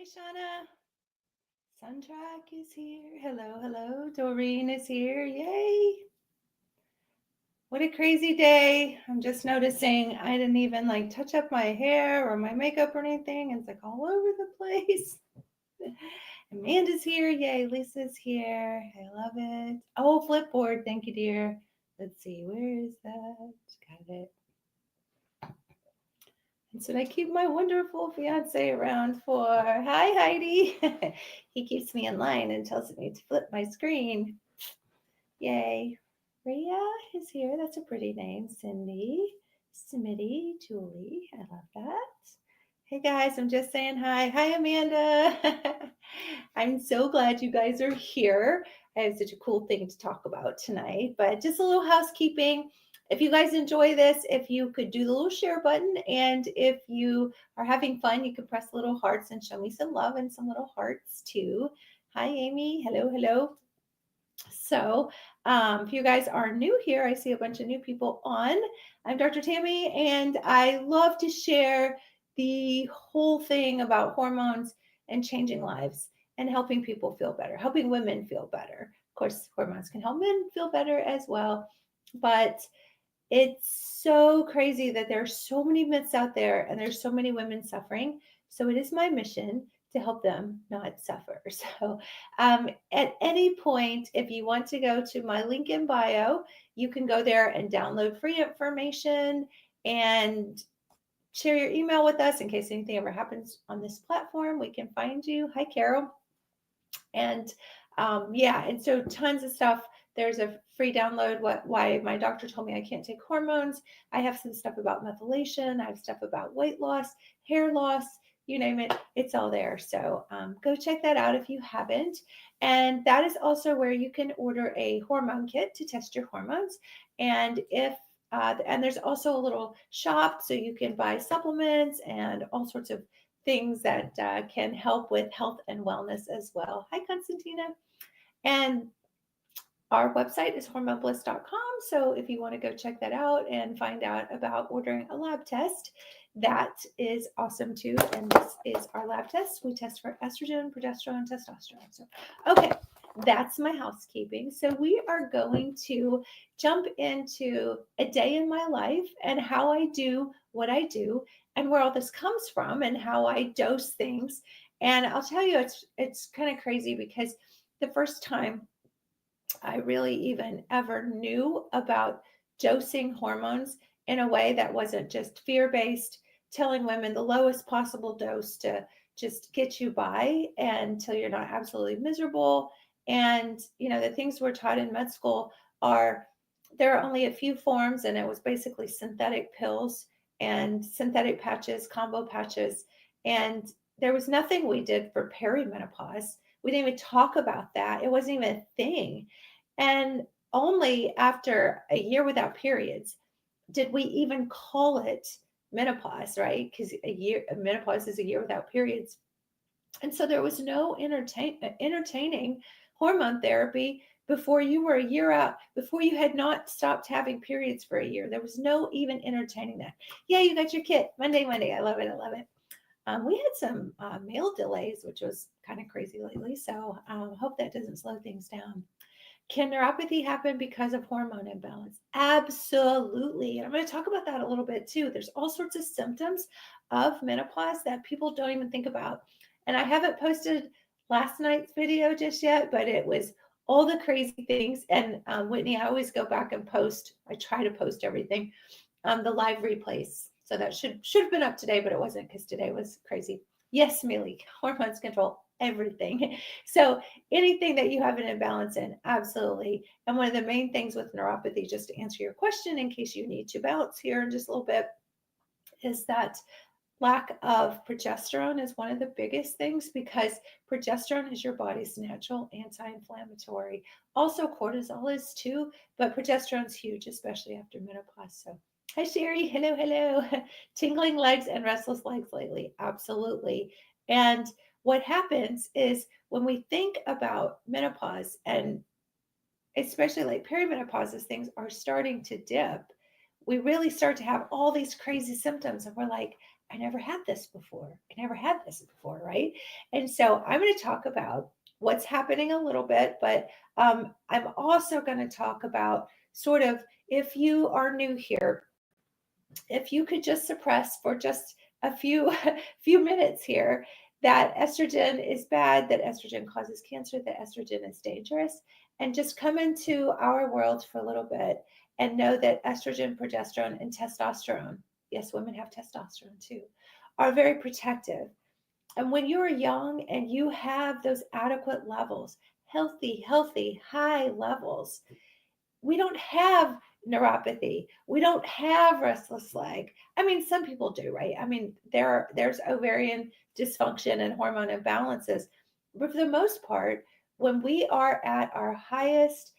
Hi, Shauna. Suntrack is here. Hello, hello. Doreen is here. Yay. What a crazy day. I'm just noticing I didn't even touch up my hair or my makeup or anything. It's all over the place. Amanda's here. Yay. Lisa's here. I love it. Oh, Flipboard. Thank you, dear. Let's see. Where is that? Got it. That's what I keep my wonderful fiance around for. Hi, Heidi. He keeps me in line and tells me to flip my screen. Yay. Rhea is here. That's a pretty name. Cindy, Smitty, Julie. I love that. Hey guys, I'm just saying hi. Hi, Amanda. I'm so glad you guys are here. I have such a cool thing to talk about tonight, but just a little housekeeping. If you guys enjoy this, if you could do the little share button, and if you are having fun, you can press little hearts and show me some love and some little hearts too. Hi, Amy. Hello, hello. So, if you guys are new here, I see a bunch of new people on. I'm Dr. Tammy, and I love to share the whole thing about hormones and changing lives and helping people feel better, helping women feel better. Of course, hormones can help men feel better as well, but it's so crazy that there are so many myths out there and there's so many women suffering. So it is my mission to help them not suffer. So at any point, if you want to go to my link in bio, you can go there and download free information and share your email with us in case anything ever happens on this platform. We can find you. Hi, Carol. And yeah, and so tons of stuff. There's a free download. Why my doctor told me I can't take hormones. I have some stuff about methylation. I have stuff about weight loss, hair loss. You name it, it's all there. So go check that out if you haven't. And that is also where you can order a hormone kit to test your hormones. And there's also a little shop so you can buy supplements and all sorts of things that can help with health and wellness as well. Hi, Constantina. And our website is hormonebliss.com. So if you want to go check that out and find out about ordering a lab test, that is awesome too. And this is our lab test. We test for estrogen, progesterone, testosterone. So, okay, that's my housekeeping. So we are going to jump into a day in my life and how I do what I do and where all this comes from and how I dose things. And I'll tell you, it's kind of crazy because the first time I really even ever knew about dosing hormones in a way that wasn't just fear based, telling women the lowest possible dose to just get you by until you're not absolutely miserable. And, the things we're taught in med school are there are only a few forms, and it was basically synthetic pills and synthetic patches, combo patches. And there was nothing we did for perimenopause. We didn't even talk about that. It wasn't even a thing. And only after a year without periods did we even call it menopause, right? Because menopause is a year without periods. And so there was no entertaining hormone therapy before you were a year out, before you had not stopped having periods for a year. There was no even entertaining that. Yeah, you got your kit. Monday, Monday. I love it. I love it. We had some mail delays, which was kind of crazy lately. So hope that doesn't slow things down. Can neuropathy happen because of hormone imbalance? Absolutely. And I'm going to talk about that a little bit too. There's all sorts of symptoms of menopause that people don't even think about. And I haven't posted last night's video just yet, but it was all the crazy things. And Whitney, I always go back and post. I try to post everything. The live replays. So that should have been up today, but it wasn't because today was crazy. Yes, Millie, hormones control everything. So anything that you have an imbalance in, absolutely. And one of the main things with neuropathy, just to answer your question in case you need to bounce here in just a little bit, is that lack of progesterone is one of the biggest things because progesterone is your body's natural anti-inflammatory. Also cortisol is too, but progesterone's huge, especially after menopause. So hi Sherry, hello, hello. Tingling legs and restless legs lately, absolutely. And what happens is when we think about menopause and especially like perimenopause as things are starting to dip, we really start to have all these crazy symptoms and we're like, I never had this before. I never had this before, right? And so I'm going to talk about what's happening a little bit, but I'm also going to talk about sort of, if you are new here, if you could just suppress for just a few few minutes here that estrogen is bad, that estrogen causes cancer, that estrogen is dangerous, and just come into our world for a little bit and know that estrogen, progesterone, and testosterone, yes, women have testosterone too, are very protective. And when you're young and you have those adequate levels, healthy, high levels, we don't have neuropathy. We don't have restless leg. I mean, some people do, right? I mean, there's ovarian dysfunction and hormone imbalances, but for the most part, when we are at our highest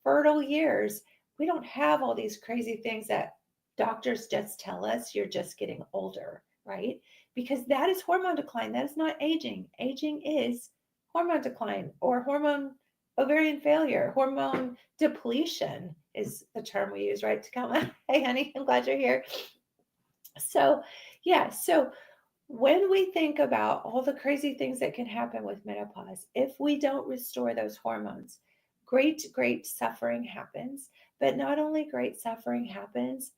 fertile years, we don't have all these crazy things that doctors just tell us you're just getting older, right? Because that is hormone decline. That is not aging. Aging is hormone decline or hormone ovarian failure, hormone depletion is the term we use, right? To come, hey, honey, I'm glad you're here. So, yeah, so when we think about all the crazy things that can happen with menopause, if we don't restore those hormones, great suffering happens. But not only great suffering happens,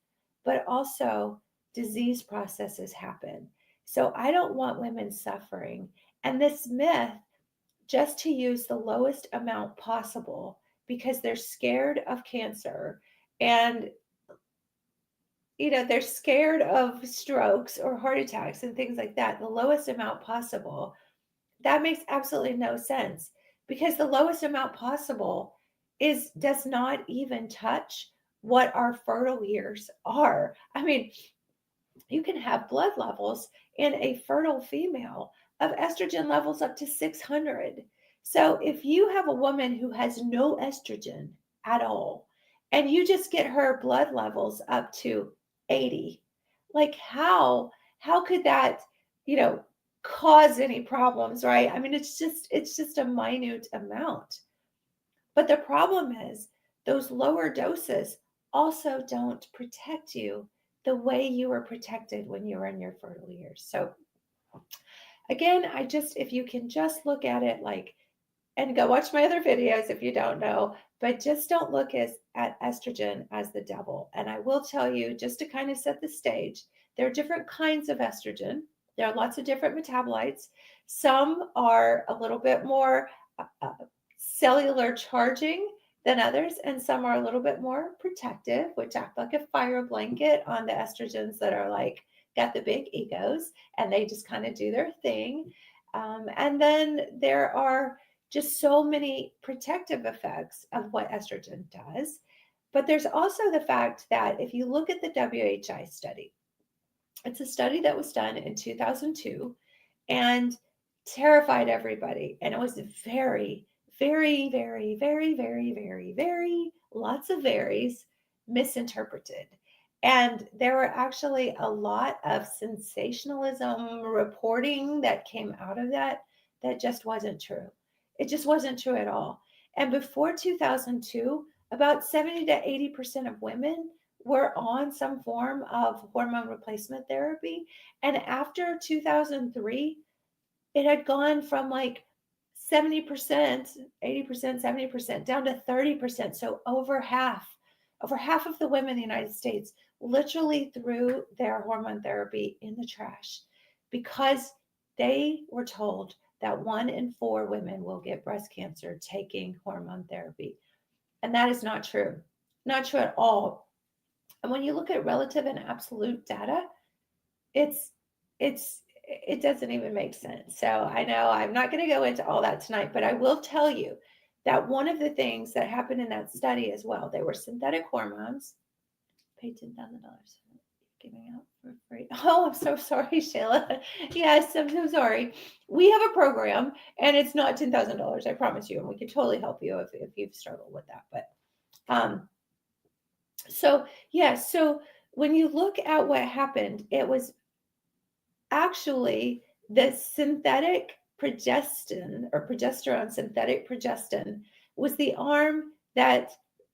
but also disease processes happen. So I don't want women suffering. And this myth, just to use the lowest amount possible because they're scared of cancer and they're scared of strokes or heart attacks and things like that, the lowest amount possible, that makes absolutely no sense because the lowest amount possible does not even touch what our fertile years are. I mean, you can have blood levels in a fertile female of estrogen levels up to 600. So if you have a woman who has no estrogen at all, and you just get her blood levels up to 80, like how could that, you know, cause any problems, right? I mean, it's just a minute amount. But the problem is those lower doses also don't protect you the way you were protected when you were in your fertile years. So again, if you can just look at it like, and go watch my other videos if you don't know, but just don't look at estrogen as the devil. And I will tell you, just to kind of set the stage, there are different kinds of estrogen. There are lots of different metabolites. Some are a little bit more cellular charging than others, and some are a little bit more protective, which act like a fire blanket on the estrogens that are like got the big egos and they just kind of do their thing. And then there are just so many protective effects of what estrogen does. But there's also the fact that if you look at the WHI study, it's a study that was done in 2002 and terrified everybody. And it was very lots of varies misinterpreted. And there were actually a lot of sensationalism reporting that came out of that just wasn't true. It just wasn't true at all. And before 2002, about 70 to 80% of women were on some form of hormone replacement therapy. And after 2003, it had gone from like 70%, 80%, 70% down to 30%. So over half of the women in the United States literally threw their hormone therapy in the trash because they were told that 1 in 4 women will get breast cancer taking hormone therapy. And that is not true. Not true at all. And when you look at relative and absolute data, it's it's it doesn't even make sense. So I know I'm not going to go into all that tonight, but I will tell you that one of the things that happened in that study as well, they were synthetic hormones. Paid $10,000 giving out for free. Oh, I'm so sorry, Shayla. Yes, I'm so sorry. We have a program and it's not $10,000, I promise you, and we can totally help you if you've struggled with that. But so yeah, so when you look at what happened, it was actually the synthetic progesterone, synthetic progestin was the arm that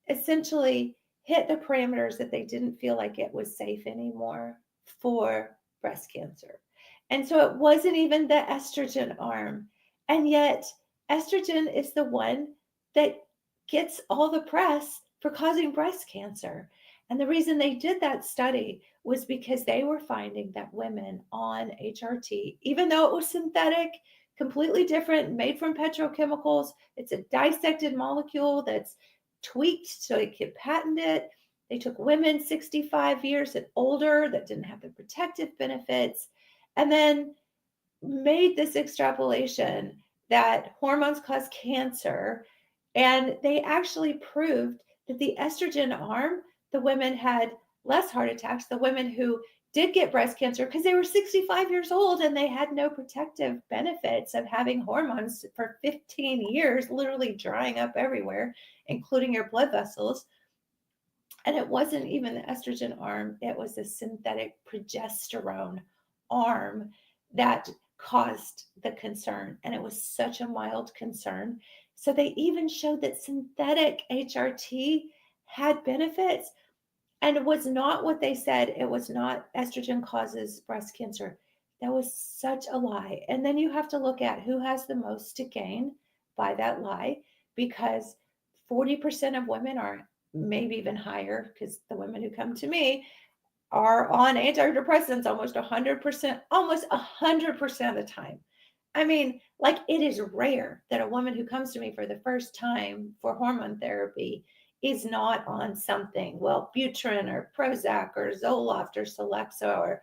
essentially hit the parameters that they didn't feel like it was safe anymore for breast cancer. And so it wasn't even the estrogen arm. And yet, estrogen is the one that gets all the press for causing breast cancer. And the reason they did that study was because they were finding that women on HRT, even though it was synthetic, completely different, made from petrochemicals, it's a dissected molecule that's tweaked so they could patent it. They took women 65 years and older that didn't have the protective benefits, and then made this extrapolation that hormones cause cancer. And they actually proved that the estrogen arm, the women had less heart attacks. The women who did get breast cancer, because they were 65 years old and they had no protective benefits of having hormones for 15 years, literally drying up everywhere, including your blood vessels. And it wasn't even the estrogen arm, it was the synthetic progesterone arm that caused the concern. And it was such a mild concern. So they even showed that synthetic HRT had benefits, and it was not what they said. It was not estrogen causes breast cancer. That was such a lie. And then you have to look at who has the most to gain by that lie, because 40% of women are, maybe even higher, because the women who come to me are on antidepressants almost 100% of the time. I mean, like, it is rare that a woman who comes to me for the first time for hormone therapy is not on something, well, Butrin or Prozac or Zoloft or Celexa or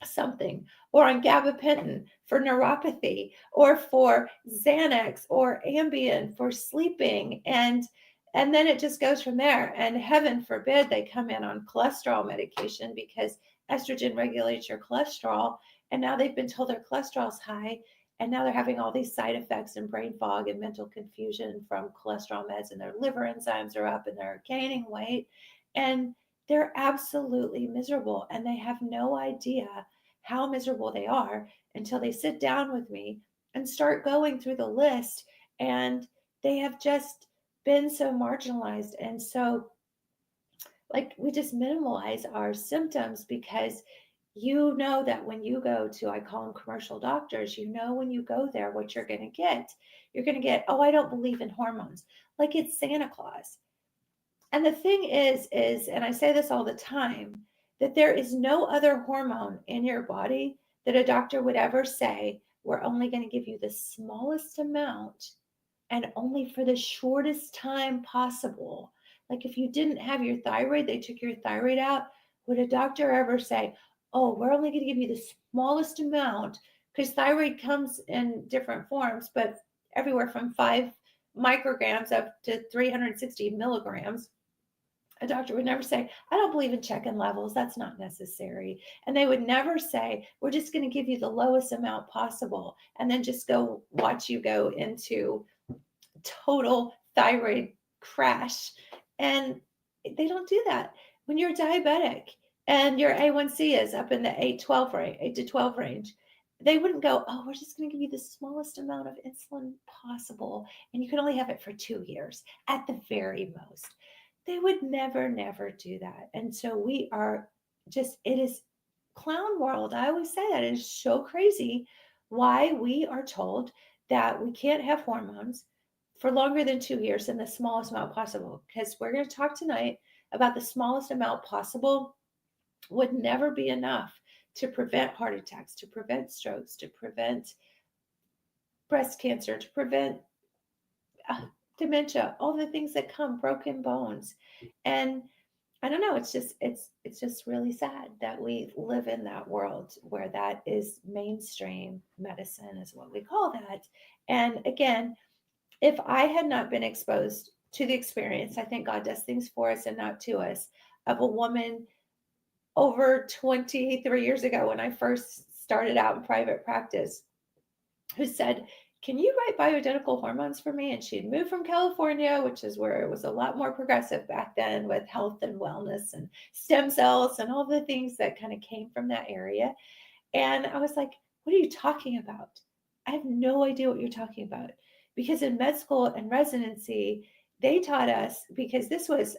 something, or on gabapentin for neuropathy, or for Xanax or Ambien for sleeping, and then it just goes from there. And heaven forbid they come in on cholesterol medication, because estrogen regulates your cholesterol, and now they've been told their cholesterol's high, and now they're having all these side effects and brain fog and mental confusion from cholesterol meds, and their liver enzymes are up and they're gaining weight, and they're absolutely miserable, and they have no idea how miserable they are until they sit down with me and start going through the list. And they have just been so marginalized. And so, like, we just minimalize our symptoms, because you know that when you go to, I call them commercial doctors, you know, when you go there, what you're going to get. You're going to get, oh, I don't believe in hormones. Like, it's Santa Claus. And the thing is, and I say this all the time, that there is no other hormone in your body that a doctor would ever say, we're only going to give you the smallest amount and only for the shortest time possible. Like, if you didn't have your thyroid, they took your thyroid out. Would a doctor ever say, oh, we're only going to give you the smallest amount? Because thyroid comes in different forms, but everywhere from 5 micrograms up to 360 milligrams. A doctor would never say, I don't believe in checking levels. That's not necessary. And they would never say, we're just going to give you the lowest amount possible and then just go watch you go into total thyroid crash. And they don't do that. When you're diabetic and your A1C is up in the 8 to 12 range, they wouldn't go, oh, we're just going to give you the smallest amount of insulin possible, and you can only have it for 2 years at the very most. They would never, never do that. And so we are just, it is clown world. I always say that it is so crazy why we are told that we can't have hormones for longer than 2 years in the smallest amount possible. Because we're going to talk tonight about the smallest amount possible would never be enough to prevent heart attacks, to prevent strokes, to prevent breast cancer, to prevent dementia, all the things that come, broken bones. And I don't know, it's just really sad that we live in that world where that is mainstream medicine, is what we call that. And again, if I had not been exposed to the experience, I think God does things for us and not to us, of a woman over 23 years ago when I first started out in private practice, who said, can you write bioidentical hormones for me? And she'd moved from California, which is where it was a lot more progressive back then with health and wellness and stem cells and all the things that kind of came from that area. And I was like, what are you talking about? I have no idea what you're talking about. Because in med school and residency, they taught us, because this was,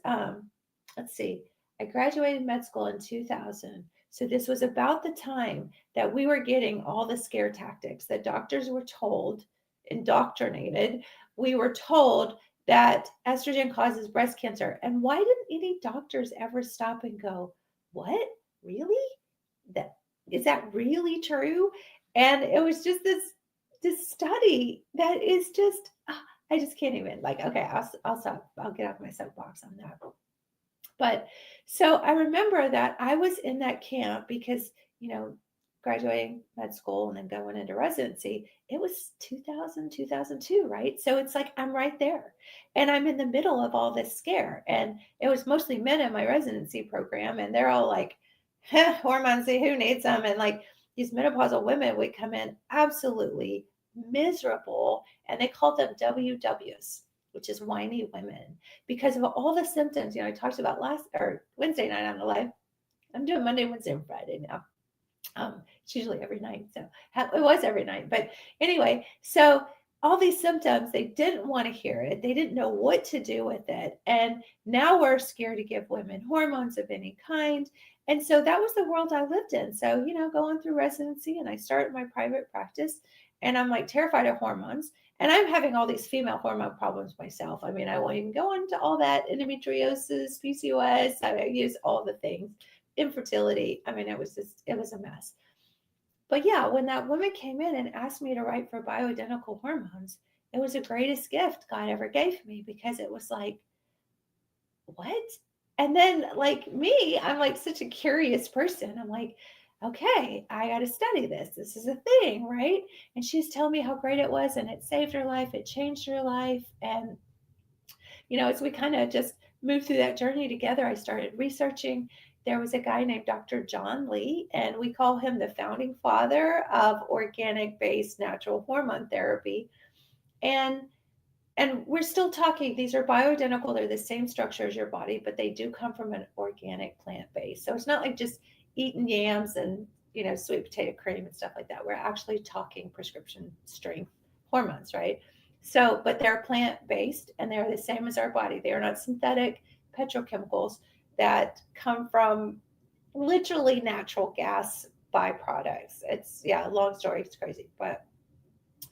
let's see, I graduated med school in 2000. So this was about the time that we were getting all the scare tactics that doctors were told, indoctrinated. We were told that estrogen causes breast cancer. And why didn't any doctors ever stop and go, what? Really? That is that really true? And it was just this study that is just I just can't even like okay, I'll stop. I'll get off my soapbox on that. But so I remember that I was in that camp because, you know, graduating med school and then going into residency, it was 2000, 2002, right? So it's like I'm right there and I'm in the middle of all this scare. And it was mostly men in my residency program, and they're all like, hormones, who needs them? And like these menopausal women would come in absolutely miserable, and they called them WWs, which is whiny women, because of all the symptoms. You know, I talked about last or Wednesday night on the live. I'm doing Monday, Wednesday, and Friday now. It's usually every night, so it was every night. But anyway, so all these symptoms, they didn't want to hear it. They didn't know what to do with it, and now we're scared to give women hormones of any kind. And so that was the world I lived in. So, you know, going through residency, and I started my private practice, and I'm like terrified of hormones. And I'm having all these female hormone problems myself. I mean, I won't even go into all that endometriosis, PCOS. I use all the things, infertility. I mean, it was a mess. But yeah, when that woman came in and asked me to write for bioidentical hormones, it was the greatest gift God ever gave me, because it was like, what? And then, like me, I'm like such a curious person. I'm like, okay, I got to study this. This is a thing, right? And she's telling me how great it was, and it saved her life, it changed her life. And, you know, as we kind of just moved through that journey together, I started researching. There was a guy named Dr. John Lee, and we call him the founding father of organic based natural hormone therapy. And we're still talking, these are bioidentical, they're the same structure as your body, but they do come from an organic plant base. So it's not like just eating yams and, you know, sweet potato cream and stuff like that. We're actually talking prescription strength hormones, right? So, but they're plant based and they're the same as our body. They are not synthetic petrochemicals that come from literally natural gas byproducts. It's, yeah, long story, it's crazy. But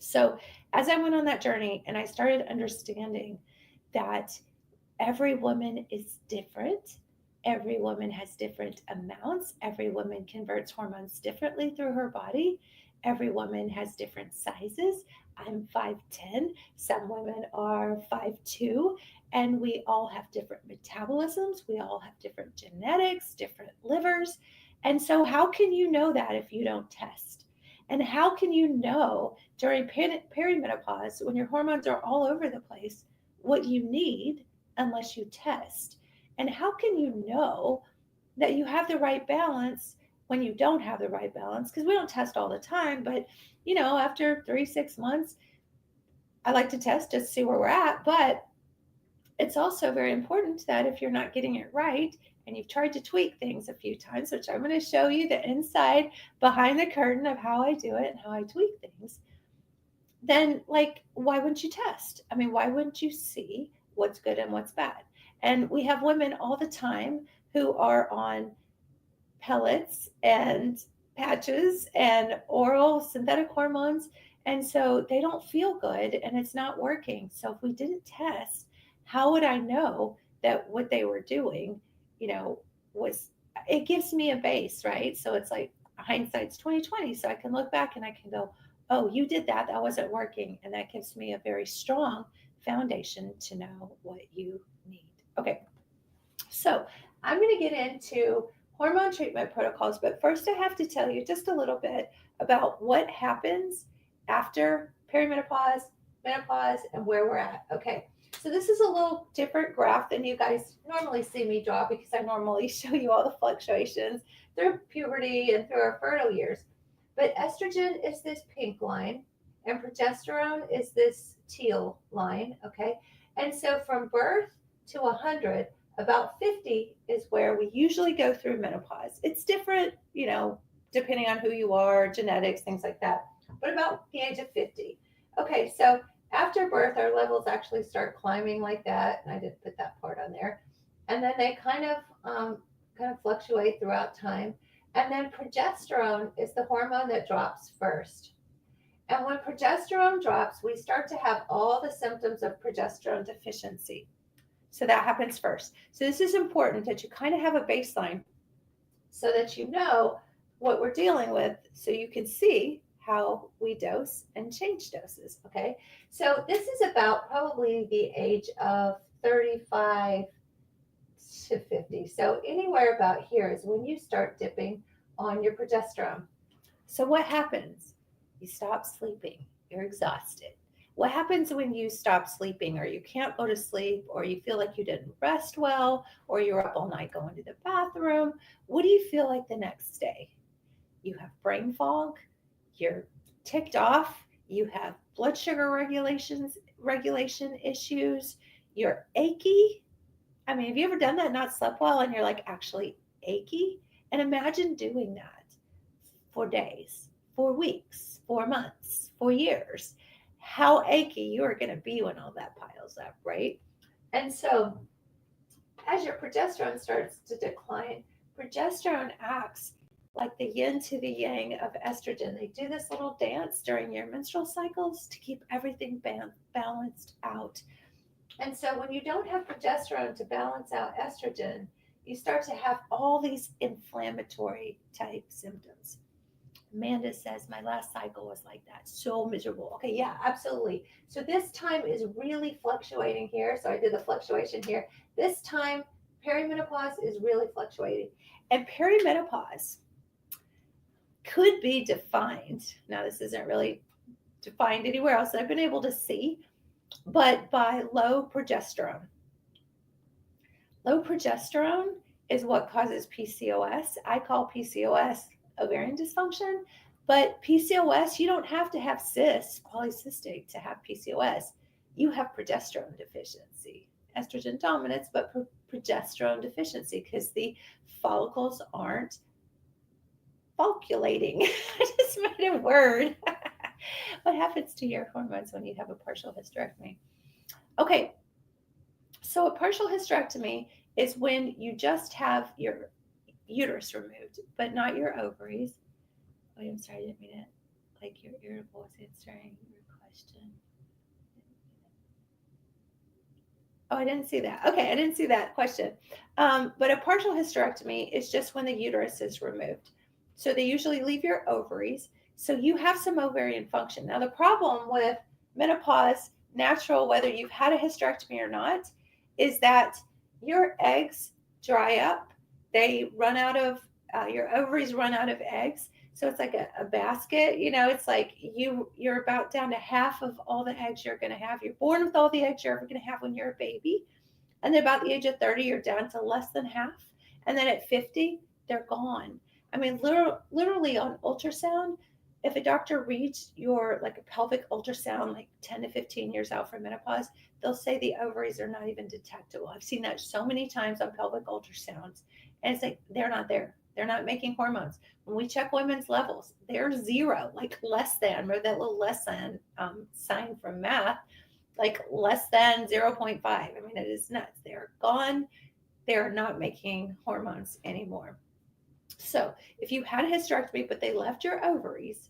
so as I went on that journey and I started understanding that every woman is different. Every woman has different amounts. Every woman converts hormones differently through her body. Every woman has different sizes. I'm 5'10. Some women are 5'2. And we all have different metabolisms. We all have different genetics, different livers. And so, how can you know that if you don't test? And how can you know during perimenopause, when your hormones are all over the place, what you need unless you test? And how can you know that you have the right balance when you don't have the right balance? Because we don't test all the time, but you know, after 3, 6 months, I like to test just to see where we're at. But it's also very important that if you're not getting it right and you've tried to tweak things a few times, which I'm going to show you the inside behind the curtain of how I do it and how I tweak things, then like why wouldn't you test? I mean, why wouldn't you see what's good and what's bad? And we have women all the time who are on pellets and patches and oral synthetic hormones, and so they don't feel good and it's not working. So if we didn't test, how would I know that what they were doing, you know, was, it gives me a base, right? So it's like hindsight's 2020, so I can look back and I can go, oh, you did that, that wasn't working, and that gives me a very strong foundation to know what you need. Okay, so I'm going to get into hormone treatment protocols, but first I have to tell you just a little bit about what happens after perimenopause, menopause, and where we're at. Okay, so this is a little different graph than you guys normally see me draw, because I normally show you all the fluctuations through puberty and through our fertile years. But estrogen is this pink line, and progesterone is this teal line. Okay, and so from birth to 100, about 50 is where we usually go through menopause. It's different, you know, depending on who you are, genetics, things like that, but about the age of 50. Okay, so after birth, our levels actually start climbing like that, and I didn't put that part on there, and then they kind of fluctuate throughout time. And then progesterone is the hormone that drops first. And when progesterone drops, we start to have all the symptoms of progesterone deficiency. So that happens first. So this is important that you kind of have a baseline so that you know what we're dealing with so you can see how we dose and change doses. Okay. So this is about probably the age of 35 to 50. So anywhere about here is when you start dipping on your progesterone. So what happens? You stop sleeping. You're exhausted. What happens when you stop sleeping or you can't go to sleep or you feel like you didn't rest well or you're up all night going to the bathroom? What do you feel like the next day? You have brain fog, you're ticked off, you have blood sugar regulation issues, you're achy. I mean, have you ever done that, not slept well, and you're like actually achy? And imagine doing that for days, for weeks, for months, for years. How achy you are going to be when all that piles up, right? And so, as your progesterone starts to decline, progesterone acts like the yin to the yang of estrogen. They do this little dance during your menstrual cycles to keep everything balanced out. And so when you don't have progesterone to balance out estrogen, you start to have all these inflammatory type symptoms. Amanda says, my last cycle was like that. So miserable. Okay, yeah, absolutely. So this time is really fluctuating here. So I did the fluctuation here. This time, perimenopause is really fluctuating. And perimenopause could be defined. Now, this isn't really defined anywhere else that I've been able to see, but by low progesterone. Low progesterone is what causes PCOS. I call PCOS ovarian dysfunction, but PCOS, you don't have to have cysts, polycystic, to have PCOS. You have progesterone deficiency, estrogen dominance, but progesterone deficiency because the follicles aren't folliculating. I just made a word. What happens to your hormones when you have a partial hysterectomy? Okay, so a partial hysterectomy is when you just have your uterus removed, but not your ovaries. Wait, I'm sorry, I didn't mean it. Like your irritable was answering your question. Oh, I didn't see that. Okay, I didn't see that question. But a partial hysterectomy is just when the uterus is removed. So they usually leave your ovaries. So you have some ovarian function. Now, the problem with menopause, natural, whether you've had a hysterectomy or not, is that your eggs dry up. They run out of, your ovaries run out of eggs. So it's like a basket, it's like you're about down to half of all the eggs you're going to have. You're born with all the eggs you're ever going to have when you're a baby. And then about the age of 30, you're down to less than half. And then at 50, they're gone. I mean, literally on ultrasound, if a doctor reads your like a pelvic ultrasound like 10 to 15 years out from menopause, they'll say the ovaries are not even detectable. I've seen that so many times on pelvic ultrasounds. And it's like they're not there. They're not making hormones. When we check women's levels, they're zero, like less than, remember that little less than sign from math, like less than 0.5. I mean, it is nuts. They're gone. They're not making hormones anymore. So if you had a hysterectomy, but they left your ovaries,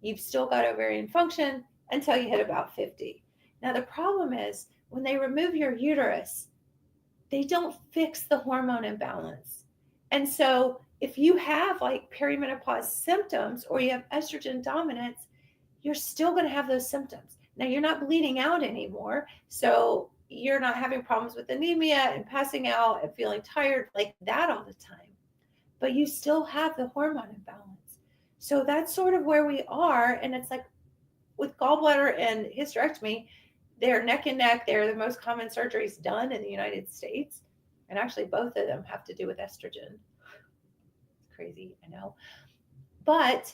you've still got ovarian function until you hit about 50. Now, the problem is when they remove your uterus, they don't fix the hormone imbalance. And so if you have like perimenopause symptoms or you have estrogen dominance, you're still going to have those symptoms. Now, you're not bleeding out anymore. So you're not having problems with anemia and passing out and feeling tired like that all the time. But you still have the hormone imbalance. So that's sort of where we are. And it's like with gallbladder and hysterectomy, they're neck and neck. They're the most common surgeries done in the United States. And actually, both of them have to do with estrogen. It's crazy, I know. But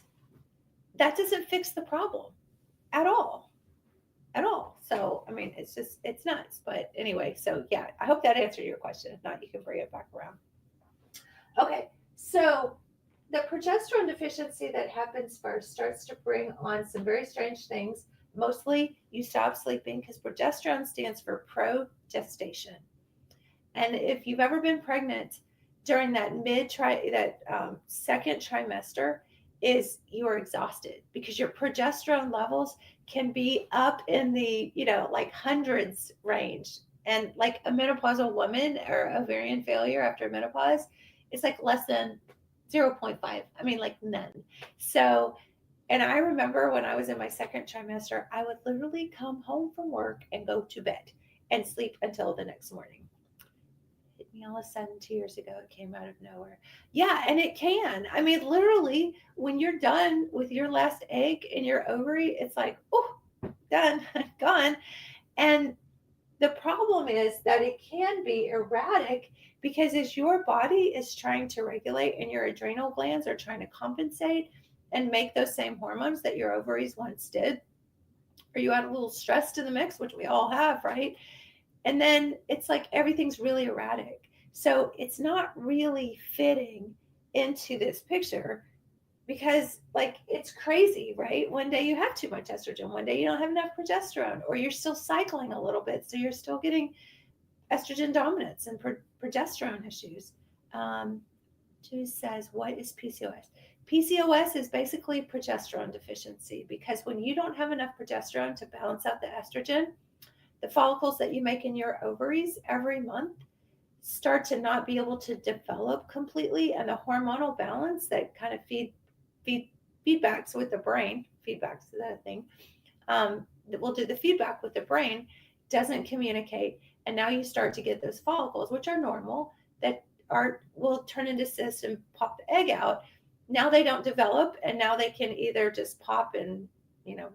that doesn't fix the problem at all. At all. So, I mean, it's nuts. But anyway, so yeah, I hope that answered your question. If not, you can bring it back around. Okay, so the progesterone deficiency that happens first starts to bring on some very strange things. Mostly, you stop sleeping because progesterone stands for progestation. And if you've ever been pregnant, during that second trimester is you're exhausted because your progesterone levels can be up in the like hundreds range, and like a menopausal woman or ovarian failure after menopause, it's like less than zero point 0.5. I mean, like none. So, and I remember when I was in my second trimester, I would literally come home from work and go to bed and sleep until the next morning. Hit me all of a sudden 2 years ago. It came out of nowhere. Yeah, and it can. I mean, literally, when you're done with your last egg in your ovary, it's like, oh, done, gone. And the problem is that it can be erratic because as your body is trying to regulate and your adrenal glands are trying to compensate and make those same hormones that your ovaries once did, or you add a little stress to the mix, which we all have, right? And then it's like everything's really erratic. So it's not really fitting into this picture because like it's crazy, right? One day you have too much estrogen, one day you don't have enough progesterone, or you're still cycling a little bit, so you're still getting estrogen dominance and progesterone issues. um, Juice says, what is PCOS? PCOS is basically progesterone deficiency because when you don't have enough progesterone to balance out the estrogen, the follicles that you make in your ovaries every month start to not be able to develop completely, and the hormonal balance that kind of feed feedbacks with the brain, feedbacks is that thing, that will do the feedback with the brain, doesn't communicate, and now you start to get those follicles, which are normal, that are will turn into cysts and pop the egg out. Now they don't develop, and now they can either just pop and you know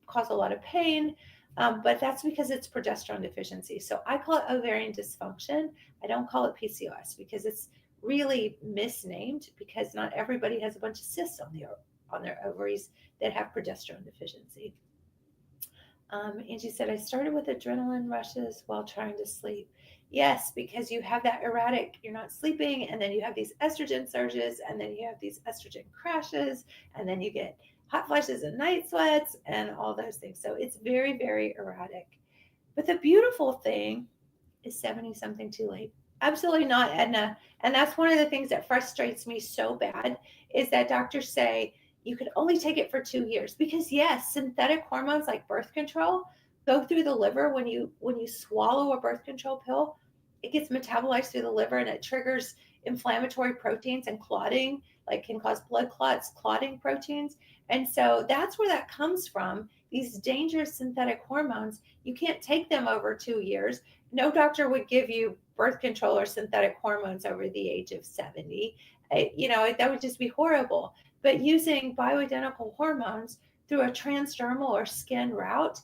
cause a lot of pain. But that's because it's progesterone deficiency. So I call it ovarian dysfunction. I don't call it PCOS because it's really misnamed because not everybody has a bunch of cysts on their ovaries that have progesterone deficiency. Angie said, I started with adrenaline rushes while trying to sleep. Yes, because you have that erratic, you're not sleeping, and then you have these estrogen surges, and then you have these estrogen crashes, and then you get hot flashes and night sweats and all those things. So it's very, very erratic. But the beautiful thing is 70 something too late. Absolutely not, Edna. And that's one of the things that frustrates me so bad is that doctors say you could only take it for 2 years because yes, synthetic hormones like birth control go through the liver when you swallow a birth control pill. It gets metabolized through the liver and it triggers inflammatory proteins and clotting, like can cause blood clots, clotting proteins. And so that's where that comes from. These dangerous synthetic hormones, you can't take them over 2 years. No doctor would give you birth control or synthetic hormones over the age of 70. That would just be horrible. But using bioidentical hormones through a transdermal or skin route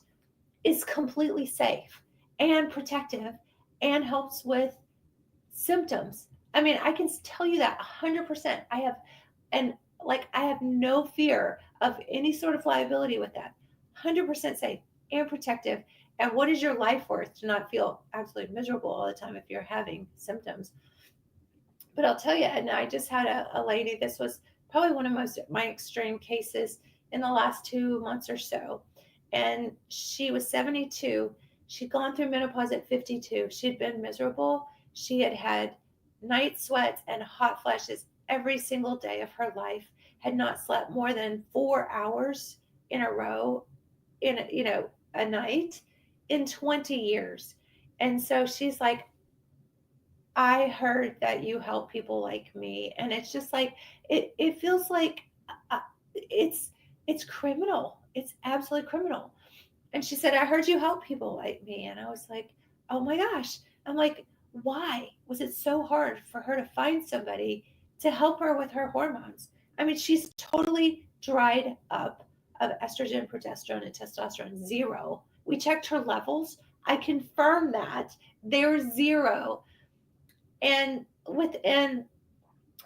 is completely safe and protective and helps with symptoms. I mean, I can tell you that 100%. And I have no fear of any sort of liability with that. 100% safe and protective. And what is your life worth to not feel absolutely miserable all the time if you're having symptoms? But I'll tell you, and I just had a lady, this was probably one of my extreme cases in the last 2 months or so. And she was 72. She'd gone through menopause at 52. She'd been miserable. She had had night sweats and hot flashes every single day of her life, had not slept more than 4 hours in a row in a night in 20 years. And so she's like, I heard that you help people like me, and it's just like it feels like uh, it's it's criminal. It's absolutely criminal. And she said, I heard you help people like me. And I was like, oh my gosh. I'm like, why was it so hard for her to find somebody to help her with her hormones? I mean, she's totally dried up of estrogen, progesterone, and testosterone, zero. We checked her levels. I confirmed that they're zero. And within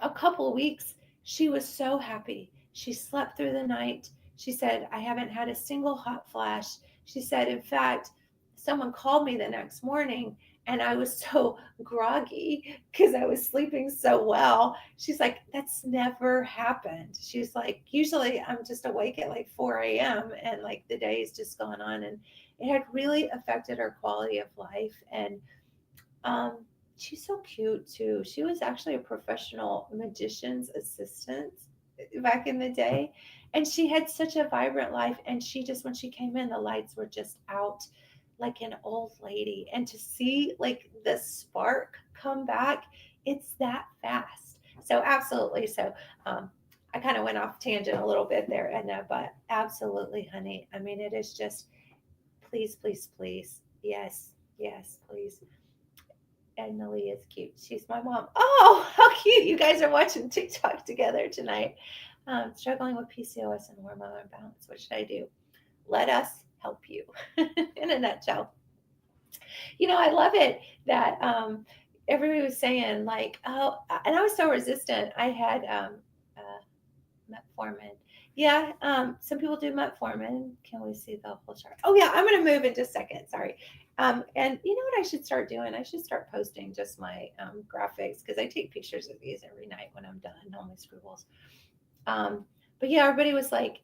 a couple of weeks, she was so happy. She slept through the night. She said, I haven't had a single hot flash. She said, in fact, someone called me the next morning and I was so groggy because I was sleeping so well. She's like, that's never happened. She's like, usually I'm just awake at like 4 a.m. and like the day's just gone on. And it had really affected her quality of life. And um, she's so cute too. She was actually a professional magician's assistant back in the day. And she had such a vibrant life. And she just, when she came in, the lights were just out like an old lady. And to see like the spark come back, it's that fast. So, absolutely. So, I kind of went off tangent a little bit there, Edna, but absolutely, honey. I mean, it is just, please, please, please. Yes, yes, please. Edna Lee is cute. She's my mom. Oh, how cute. You guys are watching TikTok together tonight. Struggling with PCOS and hormone imbalance. What should I do? Let us help you in a nutshell. I love it that everybody was saying, like, oh, and I was so resistant. I had metformin. Yeah, some people do metformin. Can we see the whole chart? Oh, yeah, I'm going to move in just a second. Sorry. And you know what I should start doing? I should start posting just my graphics because I take pictures of these every night when I'm done, all my scribbles. Um, but yeah, everybody was like,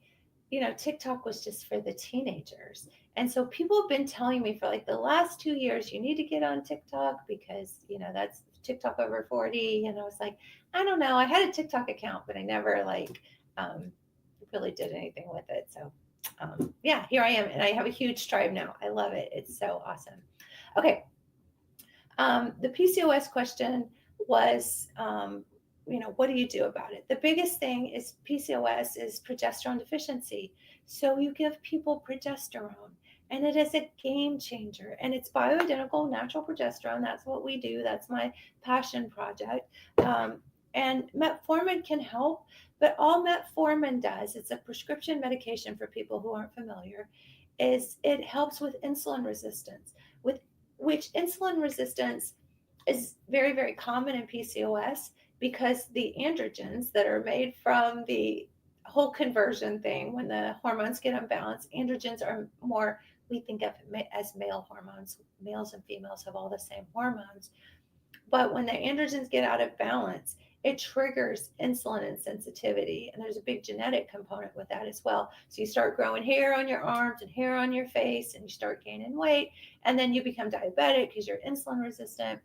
TikTok was just for the teenagers. And so people have been telling me for like the last 2 years, you need to get on TikTok because, that's TikTok over 40. And I was like, I don't know. I had a TikTok account, but I never like um, really did anything with it. So yeah, here I am. And I have a huge tribe now. I love it. It's so awesome. Okay. The PCOS question was, what do you do about it? The biggest thing is PCOS is progesterone deficiency. So you give people progesterone, and it is a game changer. And it's bioidentical natural progesterone. That's what we do. That's my passion project. And metformin can help, but all metformin does, it's a prescription medication for people who aren't familiar, is it helps with insulin resistance, with which insulin resistance is very, very common in PCOS because the androgens that are made from the whole conversion thing, when the hormones get unbalanced, androgens are more, we think of as male hormones. Males and females have all the same hormones. But when the androgens get out of balance, it triggers insulin insensitivity. And there's a big genetic component with that as well. So you start growing hair on your arms and hair on your face, and you start gaining weight. And then you become diabetic because you're insulin resistant.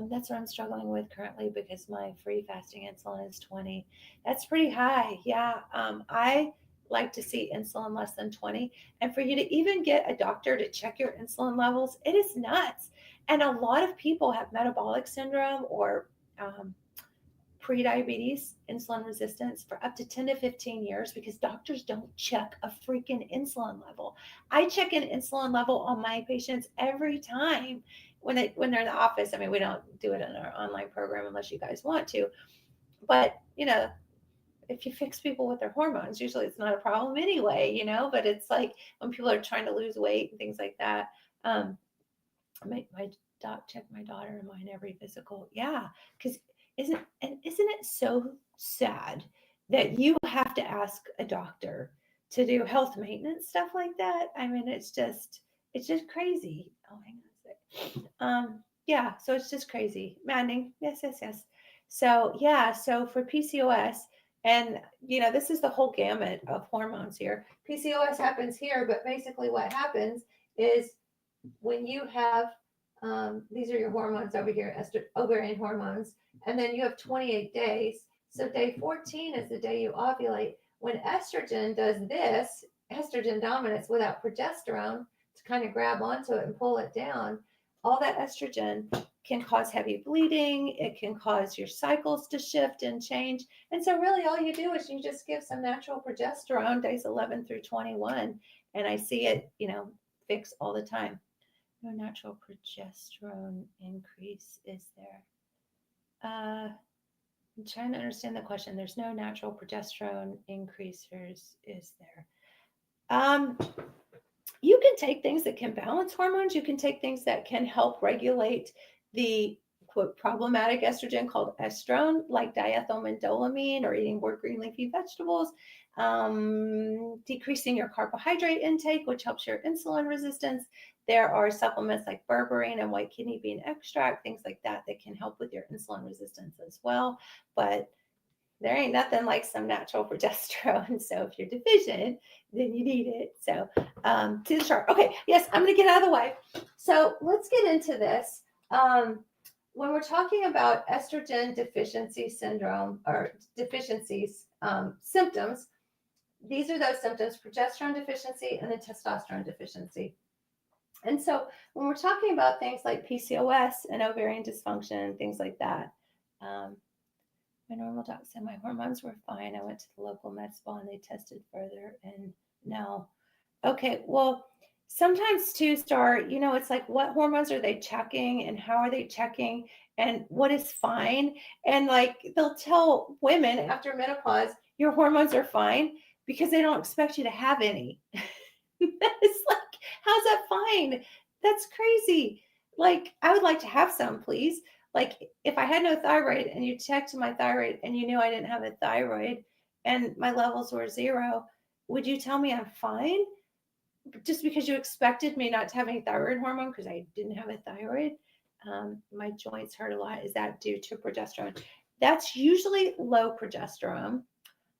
That's what I'm struggling with currently because my free fasting insulin is 20. That's pretty high. Yeah. I like to see insulin less than 20. And for you to even get a doctor to check your insulin levels, it is nuts. And a lot of people have metabolic syndrome or pre-diabetes, insulin resistance for up to 10 to 15 years because doctors don't check a freaking insulin level. I check an insulin level on my patients every time when they're in the office. I mean, we don't do it in our online program unless you guys want to. But, if you fix people with their hormones, usually it's not a problem anyway, but it's like when people are trying to lose weight and things like that. My doc check my daughter and mine every physical. Yeah, because isn't it so sad that you have to ask a doctor to do health maintenance stuff like that? I mean, it's just crazy. Oh, hang on a sec. Yeah, so it's just crazy, maddening. Yes, yes, yes. So yeah, so for PCOS, and this is the whole gamut of hormones here. PCOS happens here, but basically what happens is when you have these are your hormones over here, ovarian hormones, and then you have 28 days. So day 14 is the day you ovulate. When estrogen does this, estrogen dominance without progesterone to kind of grab onto it and pull it down, all that estrogen can cause heavy bleeding. It can cause your cycles to shift and change. And so really all you do is you just give some natural progesterone days 11 through 21. And I see it, fix all the time. No natural progesterone increase, is there? I'm trying to understand the question. There's no natural progesterone increasers, is there? You can take things that can balance hormones. You can take things that can help regulate the quote problematic estrogen called estrone, like diethylmendolamine or eating more green leafy vegetables, decreasing your carbohydrate intake, which helps your insulin resistance. There are supplements like berberine and white kidney bean extract, things like that can help with your insulin resistance as well. But there ain't nothing like some natural progesterone. So if you're deficient, then you need it. So to the chart. Okay, yes, I'm going to get out of the way. So let's get into this. When we're talking about estrogen deficiency syndrome or deficiencies symptoms, these are those symptoms: progesterone deficiency and then testosterone deficiency. And so when we're talking about things like PCOS and ovarian dysfunction, things like that, um, my normal doc said my hormones were fine. I went to the local med spa and they tested further, and no. Okay, well, sometimes too, Star, it's like what hormones are they checking and how are they checking and what is fine? And like they'll tell women after menopause, your hormones are fine because they don't expect you to have any. It's like, how's that fine? That's crazy. Like, I would like to have some, please. Like, if I had no thyroid and you checked my thyroid and you knew I didn't have a thyroid and my levels were 0, would you tell me I'm fine? Just because you expected me not to have any thyroid hormone because I didn't have a thyroid. My joints hurt a lot. Is that due to progesterone? That's usually low progesterone.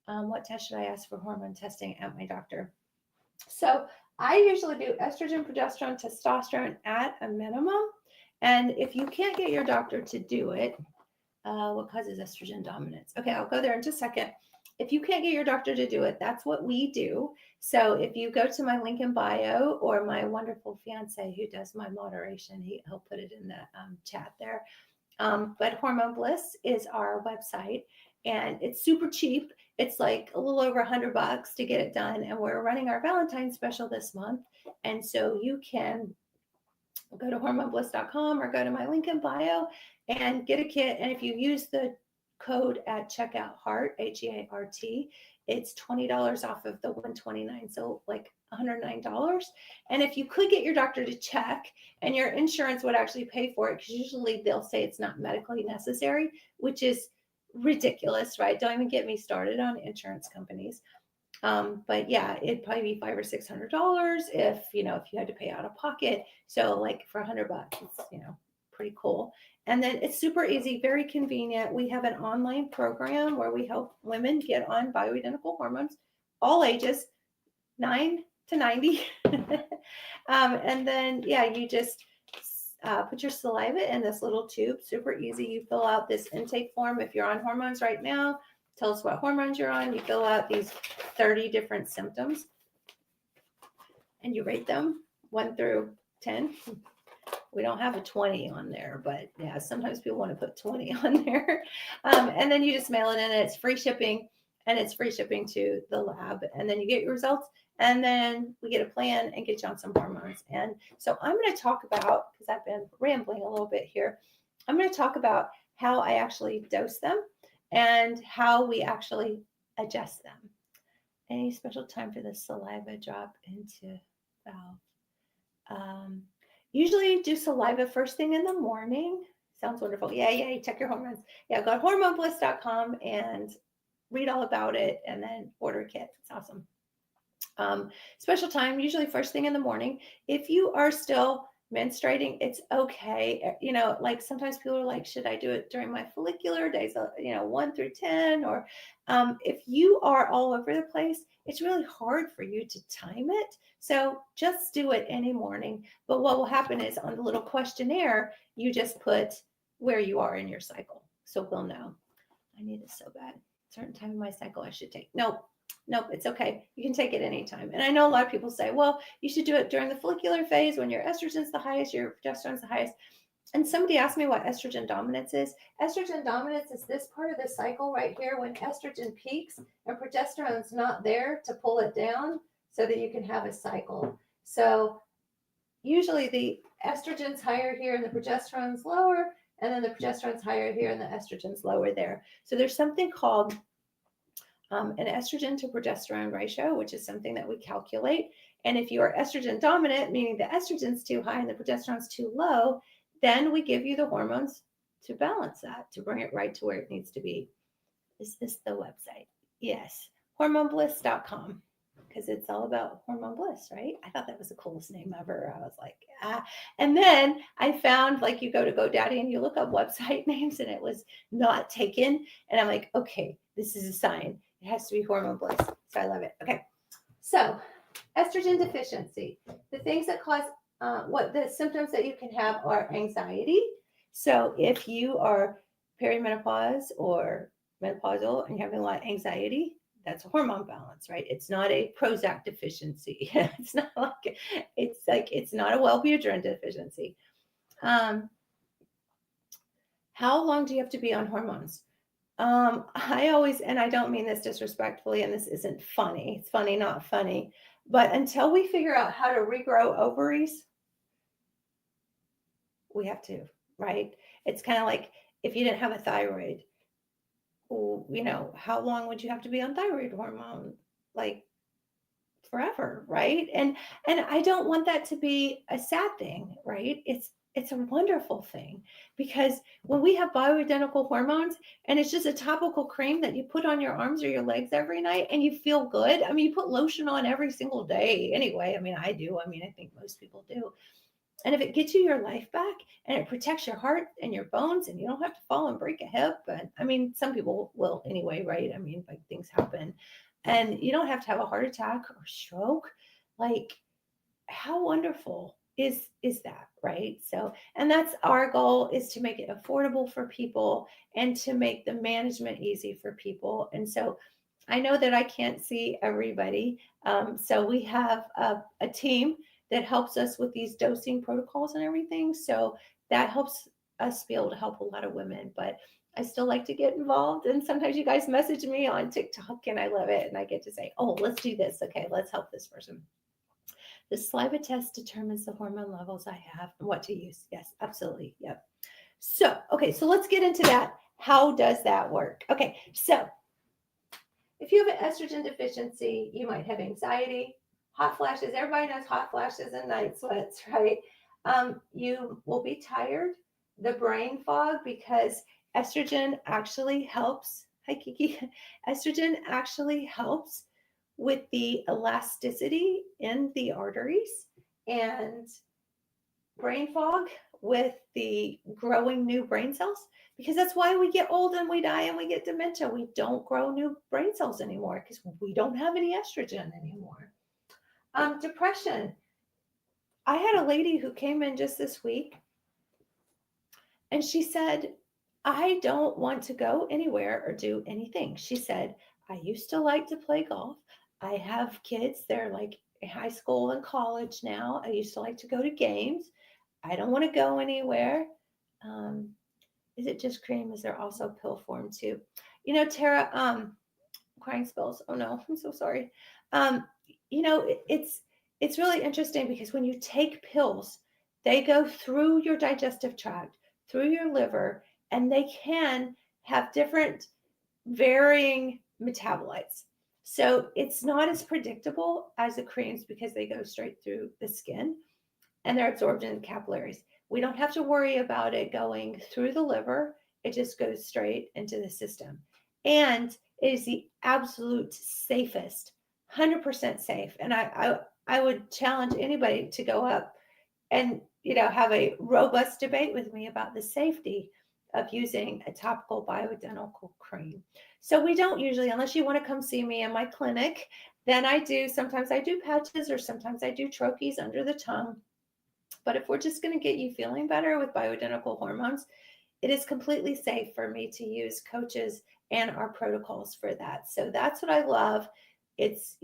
What test should I ask for hormone testing at my doctor? So I usually do estrogen, progesterone, testosterone at a minimum. And if you can't get your doctor to do it, what causes estrogen dominance? Okay, I'll go there in just a second. If you can't get your doctor to do it, that's what we do. So if you go to my link in bio or my wonderful fiance who does my moderation, he'll put it in the chat there. But Hormone Bliss is our website and it's super cheap. It's like a little over $100 to get it done. And we're running our Valentine's special this month. And so you can go to hormonebliss.com or go to my link in bio and get a kit. And if you use the code at checkout HEART, HEART, it's $20 off of the $129, so like $109. And if you could get your doctor to check and your insurance would actually pay for it, because usually they'll say it's not medically necessary, which is ridiculous, right? Don't even get me started on insurance companies. But yeah, it'd probably be $500 or $600 if you had to pay out of pocket. So like for $100, it's pretty cool. And then it's super easy, very convenient. We have an online program where we help women get on bioidentical hormones, all ages, 9 to 90. And then yeah, you just put your saliva in this little tube, super easy. You fill out this intake form if you're on hormones right now. Tell us what hormones you're on. You fill out these 30 different symptoms and you rate them 1 through 10. We don't have a 20 on there, but yeah, sometimes people want to put 20 on there. And then you just mail it in, and it's free shipping, and it's free shipping to the lab. And then you get your results, and then we get a plan and get you on some hormones. And so I'm going to talk about, because I've been rambling a little bit here, I'm going to talk about how I actually dose them and how we actually adjust them. Any special time for the saliva drop into valve? Usually do saliva first thing in the morning. Sounds wonderful. Yeah, check your hormones. Yeah, go to hormonebliss.com and read all about it and then order a kit. It's awesome. Special time, usually first thing in the morning. If you are still menstruating, it's okay. Like sometimes people are like, should I do it during my follicular days, 1 through 10? Or if you are all over the place, it's really hard for you to time it. So just do it any morning. But what will happen is on the little questionnaire, you just put where you are in your cycle. So we'll know. I need this so bad. Certain time in my cycle I should take. Nope, it's okay. You can take it anytime. And I know a lot of people say, well, you should do it during the follicular phase when your estrogen's the highest, your progesterone's the highest. And somebody asked me what estrogen dominance is. Estrogen dominance is this part of the cycle right here when estrogen peaks and progesterone's not there to pull it down so that you can have a cycle. So usually the estrogen's higher here and the progesterone's lower, and then the progesterone's higher here and the estrogen's lower there. So there's something called an estrogen to progesterone ratio, which is something that we calculate. And if you are estrogen dominant, meaning the estrogen's too high and the progesterone's too low, then we give you the hormones to balance that, to bring it right to where it needs to be. Is this the website? Yes, hormonebliss.com, because it's all about hormone bliss, right? I thought that was the coolest name ever. I was like, ah. And then I found, like, you go to GoDaddy and you look up website names and it was not taken. And I'm like, okay, this is a sign. It has to be Hormone Bliss. So I love it. Okay. So estrogen deficiency. The things that cause what the symptoms that you can have are anxiety, So if you are perimenopause or menopausal and you're having a lot of anxiety, that's a hormone balance, right? It's not a Prozac deficiency. It's not a Wellbutrin deficiency. Um, how long do you have to be on hormones? I always, and I don't mean this disrespectfully, and this isn't funny. It's funny, not funny. But until we figure out how to regrow ovaries, we have to, right? It's kind of like if you didn't have a thyroid, how long would you have to be on thyroid hormone? Like forever, right? And I don't want that to be a sad thing, right? It's a wonderful thing because when we have bioidentical hormones and it's just a topical cream that you put on your arms or your legs every night and you feel good. I mean, you put lotion on every single day anyway. I mean, I do. I mean, I think most people do. And if it gets you your life back and it protects your heart and your bones and you don't have to fall and break a hip, and I mean, some people will anyway, right? I mean, like things happen and you don't have to have a heart attack or stroke. Like, how wonderful is that, right? So, and that's our goal, is to make it affordable for people and to make the management easy for people. And so I know that I can't see everybody, so we have a team that helps us with these dosing protocols and everything, so that helps us be able to help a lot of women. But I still like to get involved, and sometimes you guys message me on TikTok and I love it, and I get to say, oh, let's do this, okay, let's help this person. The saliva test determines the hormone levels I have and what to use. Yes, absolutely. Yep. So, okay, so let's get into that. How does that work? Okay, so if you have an estrogen deficiency, you might have anxiety, hot flashes. Everybody knows hot flashes and night sweats, right? You will be tired, the brain fog, because estrogen actually helps. Hi, Kiki. Estrogen actually helps with the elasticity in the arteries, and brain fog with the growing new brain cells, because that's why we get old and we die and we get dementia. We don't grow new brain cells anymore because we don't have any estrogen anymore. Depression. I had a lady who came in just this week and she said, I don't want to go anywhere or do anything. She said, I used to like to play golf. I have kids, they're like high school and college now. I used to like to go to games. I don't want to go anywhere. Um, is it just cream? Is there also pill form too? Tara, crying spells. Oh no, I'm so sorry. Um, it's really interesting because when you take pills, they go through your digestive tract, through your liver, and they can have different varying metabolites. So it's not as predictable as the creams because they go straight through the skin and they're absorbed in the capillaries. We don't have to worry about it going through the liver. It just goes straight into the system. And it is the absolute safest, 100% safe. And I would challenge anybody to go up and have a robust debate with me about the safety of using a topical bioidentical cream. So we don't usually, unless you want to come see me in my clinic, then sometimes I do patches or sometimes I do troches under the tongue. But if we're just going to get you feeling better with bioidentical hormones, it is completely safe for me to use coaches and our protocols for that. So that's what I love. It's,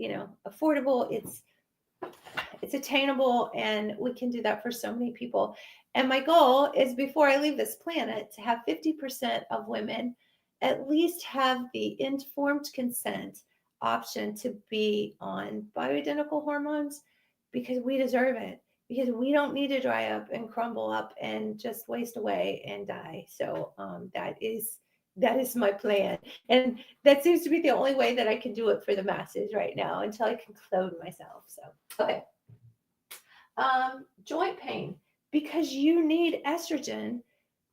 affordable, it's attainable, and we can do that for so many people. And my goal is, before I leave this planet, to have 50% of women at least have the informed consent option to be on bioidentical hormones, because we deserve it, because we don't need to dry up and crumble up and just waste away and die. So that is my plan, and that seems to be the only way that I can do it for the masses right now until I can clone myself. So okay. Joint pain, because you need estrogen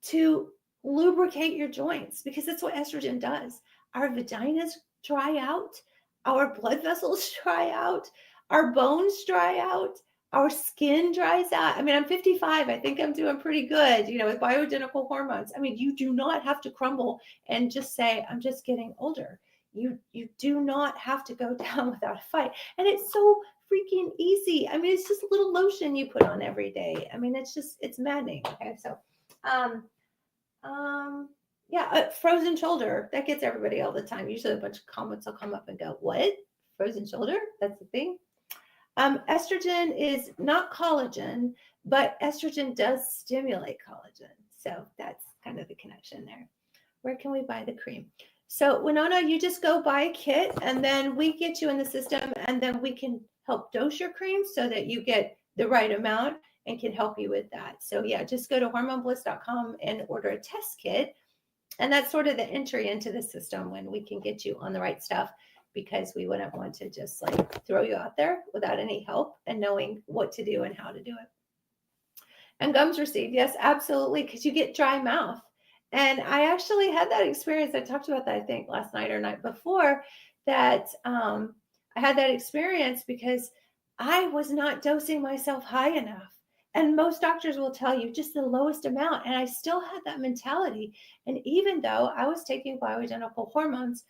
to lubricate your joints, because that's what estrogen does. Our vaginas dry out, our blood vessels dry out, our bones dry out, our skin dries out. I mean, I'm 55. I think I'm doing pretty good, with bioidentical hormones. I mean, you do not have to crumble and just say, I'm just getting older. You do not have to go down without a fight. And it's so freaking easy. I mean, it's just a little lotion you put on every day. I mean, it's maddening. Okay, so frozen shoulder. That gets everybody all the time. Usually a bunch of comments will come up and go, what? Frozen shoulder? That's the thing. Estrogen is not collagen, but estrogen does stimulate collagen. So that's kind of the connection there. Where can we buy the cream? So Winona, you just go buy a kit and then we get you in the system and then we can help dose your cream so that you get the right amount and can help you with that. So yeah, just go to hormonebliss.com and order a test kit. And that's sort of the entry into the system when we can get you on the right stuff, because we wouldn't want to just like throw you out there without any help and knowing what to do and how to do it. And gums received, yes, absolutely, because you get dry mouth. And I actually had that experience. I talked about that, I think, last night or night before, that I had that experience because I was not dosing myself high enough. And most doctors will tell you just the lowest amount. And I still had that mentality. And even though I was taking bioidentical hormones,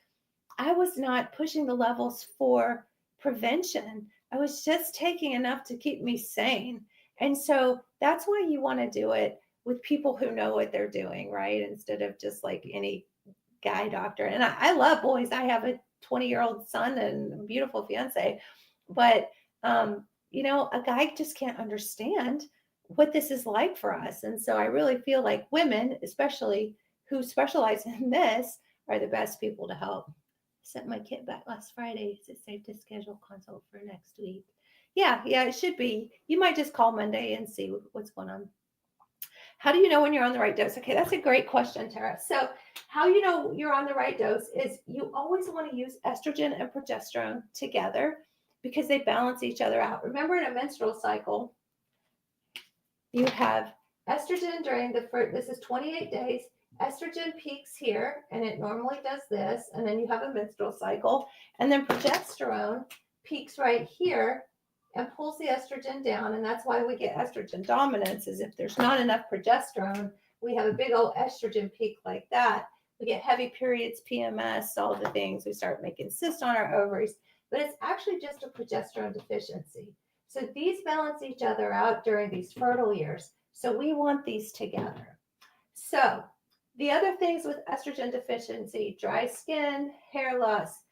I was not pushing the levels for prevention. I was just taking enough to keep me sane. And so that's why you want to do it with people who know what they're doing, right? Instead of just like any guy doctor. And I love boys. I have a 20-year-old son and a beautiful fiance, but a guy just can't understand what this is like for us. And so I really feel like women, especially who specialize in this, are the best people to help. Sent my kit back last Friday. Is it safe to schedule consult for next week? Yeah, it should be. You might just call Monday and see what's going on. How do you know when you're on the right dose? Okay, that's a great question, Tara. So how you know you're on the right dose is you always want to use estrogen and progesterone together because they balance each other out. Remember, in a menstrual cycle, you have estrogen during the first, this is 28 days. Estrogen peaks here, and it normally does this, and then you have a menstrual cycle, and then progesterone peaks right here and pulls the estrogen down, and that's why we get estrogen dominance, is if there's not enough progesterone, we have a big old estrogen peak like that. We get heavy periods, PMS, all the things. We start making cysts on our ovaries, but it's actually just a progesterone deficiency. So these balance each other out during these fertile years. So we want these together. So the other things with estrogen deficiency: dry skin, hair loss,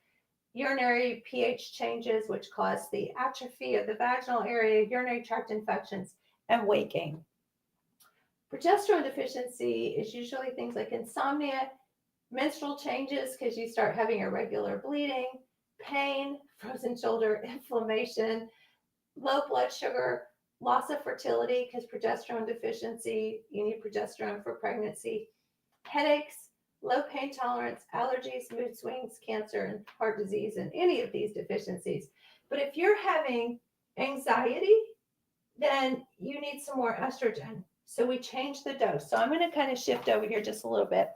urinary pH changes, which cause the atrophy of the vaginal area, urinary tract infections, and weight gain. Progesterone deficiency is usually things like insomnia, menstrual changes because you start having irregular bleeding, pain, frozen shoulder, inflammation, low blood sugar, loss of fertility because progesterone deficiency, you need progesterone for pregnancy, headaches, low pain tolerance, allergies, mood swings, cancer, and heart disease, and any of these deficiencies. But if you're having anxiety, then you need some more estrogen. So we change the dose. So I'm going to kind of shift over here just a little bit.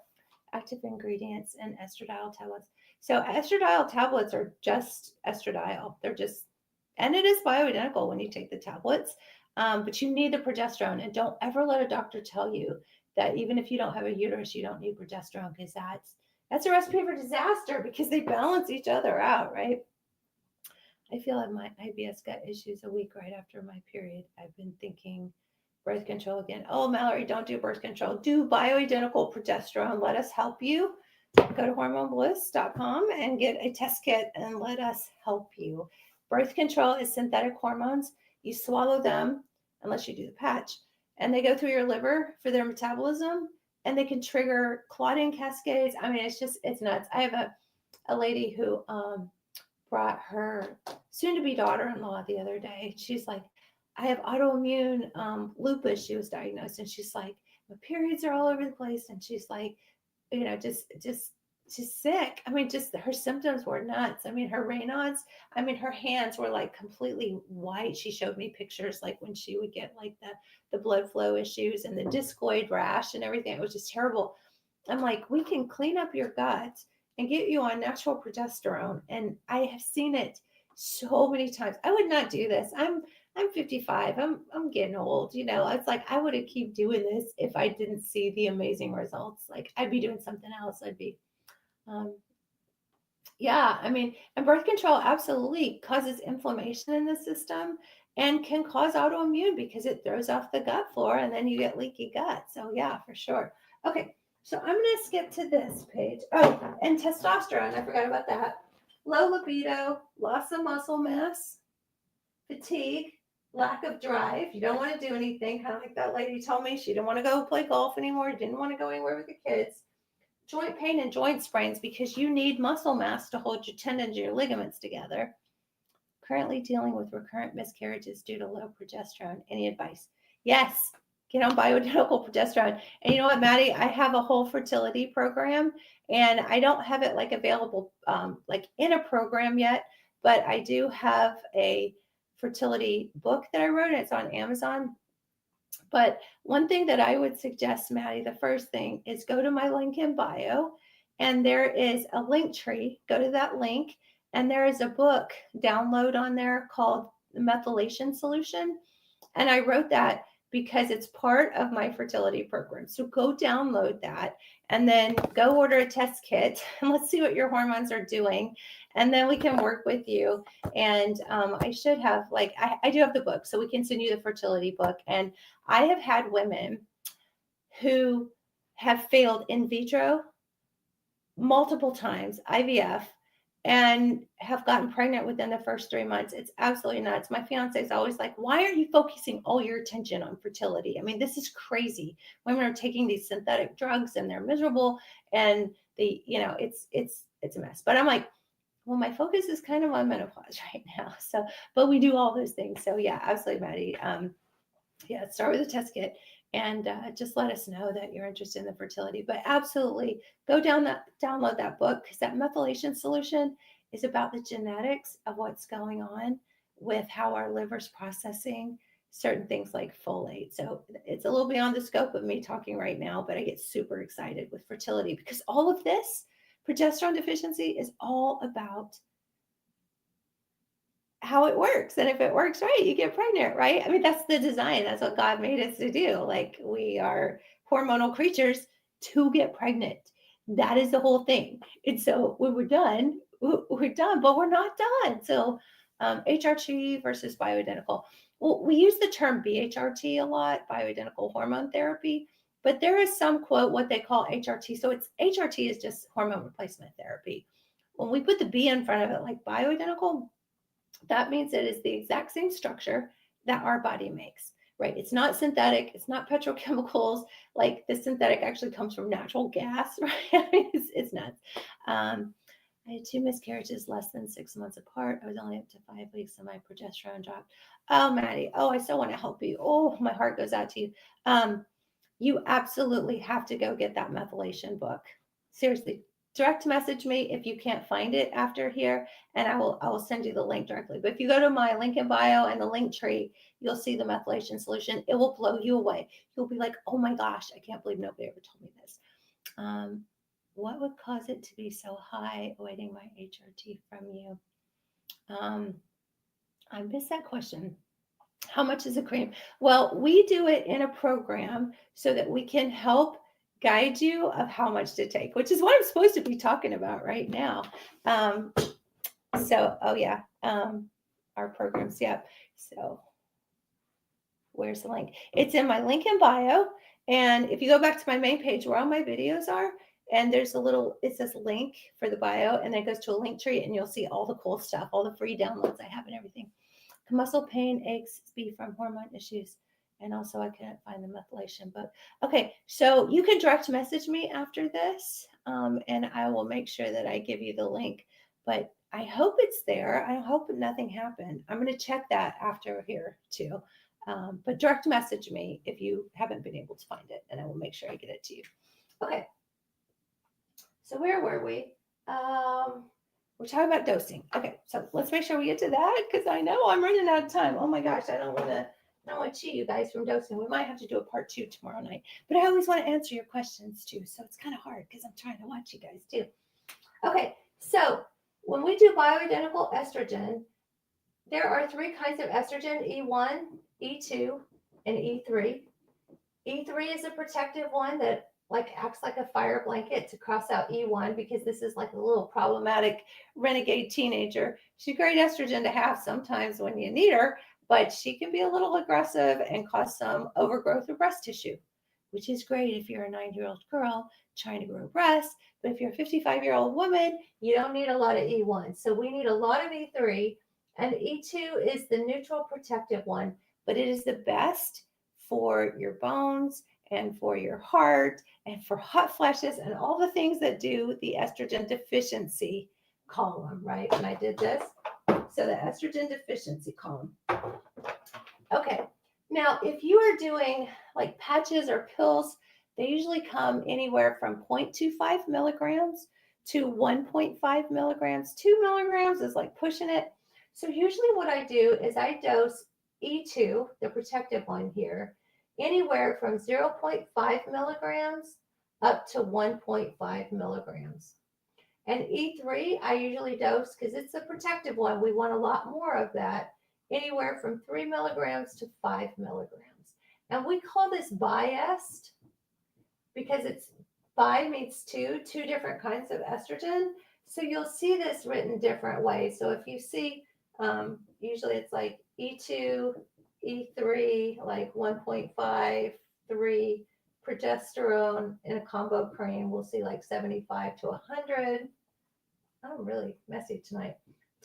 Active ingredients and estradiol tablets. So estradiol tablets are just estradiol. They're just, and it is bioidentical when you take the tablets, but you need the progesterone. And don't ever let a doctor tell you that even if you don't have a uterus, you don't need progesterone, because that's a recipe for disaster, because they balance each other out, right? I feel like my IBS gut issues a week right after my period. I've been thinking birth control again. Oh, Mallory, don't do birth control. Do bioidentical progesterone. Let us help you. Go to hormonebliss.com and get a test kit and let us help you. Birth control is synthetic hormones. You swallow them, unless you do the patch, and they go through your liver for their metabolism, and they can trigger clotting cascades. I mean, it's nuts. I have a lady who brought her soon-to-be daughter-in-law the other day. She's like, I have autoimmune lupus, she was diagnosed, and she's like, my periods are all over the place, and she's like, she's sick. I mean, just her symptoms were nuts. I mean, her Raynaud's, her hands were like completely white. She showed me pictures like when she would get like the blood flow issues and the discoid rash and everything. It was just terrible. I'm like, we can clean up your gut and get you on natural progesterone. And I have seen it so many times. I would not do this. I'm 55. I'm getting old. It's like I wouldn't keep doing this if I didn't see the amazing results. Like I'd be doing something else. I'd be, and birth control absolutely causes inflammation in the system and can cause autoimmune because it throws off the gut flora and then you get leaky gut. So yeah, for sure. Okay. So I'm going to skip to this page. Oh, and testosterone. I forgot about that. Low libido, loss of muscle mass, fatigue, lack of drive. You don't want to do anything. Kind of like that lady told me she didn't want to go play golf anymore. Didn't want to go anywhere with the kids. Joint pain and joint sprains because you need muscle mass to hold your tendons and your ligaments together. Currently dealing with recurrent miscarriages due to low progesterone. Any advice? Yes, get on bioidentical progesterone. And you know what, Maddie? I have a whole fertility program, and I don't have it like available like in a program yet, but I do have a fertility book that I wrote, and it's on Amazon. But one thing that I would suggest, Maddie, the first thing is go to my link in bio, and there is a link tree. Go to that link, and there is a book download on there called The Methylation Solution. And I wrote that because it's part of my fertility program. So go download that and then go order a test kit and let's see what your hormones are doing. And then we can work with you. And I should have, like, I do have the book, so we can send you the fertility book. And I have had women who have failed in vitro multiple times, IVF, and have gotten pregnant within the first 3 months. It's absolutely nuts. My fiance is always like, why are you focusing all your attention on fertility? I mean, this is crazy. Women are taking these synthetic drugs and they're miserable, and it's a mess. But I'm like, well, my focus is kind of on menopause right now. So, but we do all those things. So yeah, absolutely, Maddie. Yeah, start with a test kit and just let us know that you're interested in the fertility. But absolutely go download that book, because that methylation solution is about the genetics of what's going on with how our liver's processing certain things like folate. So it's a little beyond the scope of me talking right now, but I get super excited with fertility because all of this progesterone deficiency is all about how it works. And if it works right, you get pregnant, right? I mean, that's the design. That's what God made us to do. Like, we are hormonal creatures to get pregnant. That is the whole thing. And so when we're done, but we're not done. So HRT versus bioidentical. Well, we use the term BHRT a lot, bioidentical hormone therapy, but there is some quote what they call HRT. So it's HRT is just hormone replacement therapy. When we put the B in front of it, like bioidentical, that means it is the exact same structure that our body makes, right? It's not synthetic, it's not petrochemicals. Like, the synthetic actually comes from natural gas, right? I mean, it's nuts. I had 2 miscarriages less than 6 months apart. I was only up to 5 weeks and my progesterone dropped. Oh, Maddie. Oh, I so want to help you. Oh, my heart goes out to you. You absolutely have to go get that methylation book. Seriously, direct message me if you can't find it after here, and I will send you the link directly. But if you go to my link in bio and the link tree, you'll see the methylation solution. It will blow you away. You'll be like, oh my gosh, I can't believe nobody ever told me this. What would cause it to be so high? Awaiting my HRT from you. I missed that question. How much is a cream? Well, we do it in a program so that we can help guide you of how much to take, which is what I'm supposed to be talking about right now. Our programs, yep. So where's the link? It's in my link in bio. And if you go back to my main page where all my videos are, and there's it says link for the bio, and then it goes to a link tree, and you'll see all the cool stuff, all the free downloads I have and everything. Muscle pain, aches be from hormone issues. And also I couldn't find the methylation book. Okay, so you can direct message me after this, and I will make sure that I give you the link. But I hope it's there. I hope nothing happened. I'm going to check that after here too. But direct message me if you haven't been able to find it, and I will make sure I get it to you. Okay. So where were we? We're talking about dosing. Okay, so let's make sure we get to that, because I know I'm running out of time. Oh my gosh, I don't want to cheat you guys from dosing. We might have to do a part 2 tomorrow night, but I always want to answer your questions too. So it's kind of hard because I'm trying to watch you guys too. Okay, so when we do bioidentical estrogen, there are 3 kinds of estrogen: E1, E2, and E3. E3 is a protective one that acts like a fire blanket to cross out E1, because this is like a little problematic renegade teenager. She's great estrogen to have sometimes when you need her, but she can be a little aggressive and cause some overgrowth of breast tissue, which is great if you're a 9-year-old girl trying to grow breasts. But if you're a 55-year-old woman, you don't need a lot of E1. So we need a lot of E3, and E2 is the neutral protective one, but it is the best for your bones and for your heart and for hot flashes and all the things that do the estrogen deficiency column, right? And I did this. So the estrogen deficiency column. Okay. Now, if you are doing like patches or pills, they usually come anywhere from 0.25 milligrams to 1.5 milligrams. 2 milligrams is like pushing it. So usually what I do is I dose E2, the protective one here, anywhere from 0.5 milligrams up to 1.5 milligrams. And E3, I usually dose, because it's a protective one, we want a lot more of that, anywhere from 3 milligrams to 5 milligrams. And we call this biased because it's bi means two different kinds of estrogen. So you'll see this written different ways. So if you see, usually it's like E2, E3, like 1.5, 3, progesterone in a combo cream, we'll see like 75 to 100. I'm really messy tonight.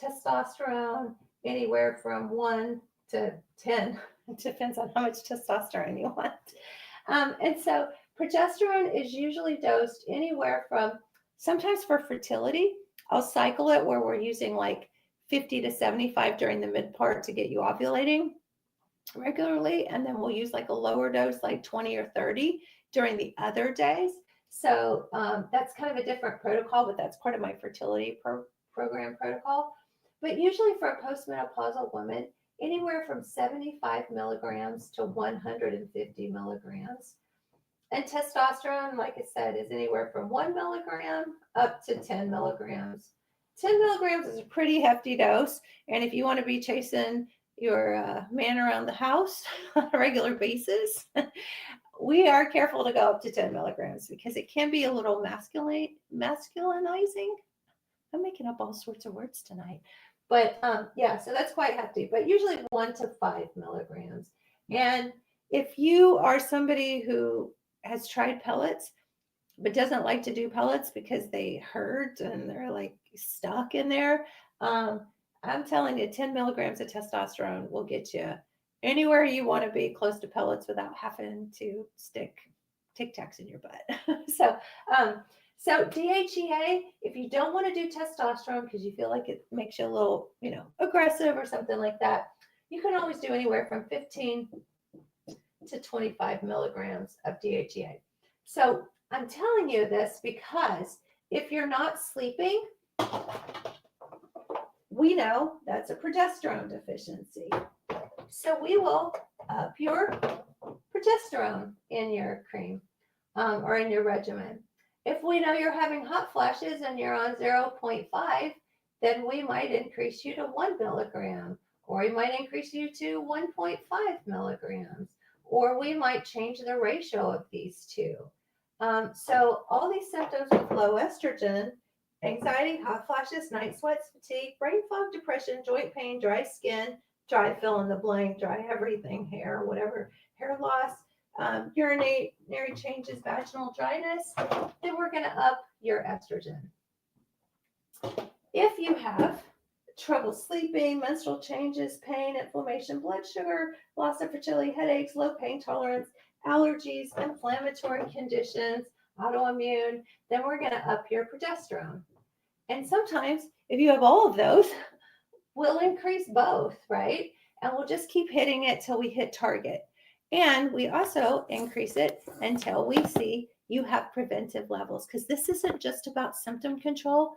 Testosterone, anywhere from 1 to 10. It depends on how much testosterone you want. And so progesterone is usually dosed anywhere from, sometimes for fertility, I'll cycle it where we're using like 50 to 75 during the mid part to get you ovulating regularly. And then we'll use like a lower dose, like 20 or 30 during the other days. So that's kind of a different protocol, but that's part of my fertility program protocol. But usually for a postmenopausal woman, anywhere from 75 milligrams to 150 milligrams. And testosterone, like I said, is anywhere from 1 milligram up to 10 milligrams. 10 milligrams is a pretty hefty dose. And if you want to be chasing your man around the house on a regular basis, we are careful to go up to 10 milligrams because it can be a little masculinizing. I'm making up all sorts of words tonight. But yeah, so that's quite hefty, but usually 1 to 5 milligrams. And if you are somebody who has tried pellets but doesn't like to do pellets because they hurt and they're like stuck in there, I'm telling you, 10 milligrams of testosterone will get you anywhere you want to be close to pellets without having to stick Tic Tacs in your butt. So DHEA, if you don't want to do testosterone because you feel like it makes you a little, aggressive or something like that, you can always do anywhere from 15 to 25 milligrams of DHEA. So I'm telling you this because if you're not sleeping, we know that's a progesterone deficiency. So we will up your progesterone in your cream or in your regimen. If we know you're having hot flashes and you're on 0.5, then we might increase you to 1 milligram, or we might increase you to 1.5 milligrams, or we might change the ratio of these two. So all these symptoms with low estrogen, anxiety, hot flashes, night sweats, fatigue, brain fog, depression, joint pain, dry skin, dry fill in the blank, dry everything, hair, whatever, hair loss, urinary changes, vaginal dryness, then we're going to up your estrogen. If you have trouble sleeping, menstrual changes, pain, inflammation, blood sugar, loss of fertility, headaches, low pain tolerance, allergies, inflammatory conditions, autoimmune, then we're going to up your progesterone. And sometimes if you have all of those, we'll increase both, right? And we'll just keep hitting it till we hit target. And we also increase it until we see you have preventive levels, because this isn't just about symptom control.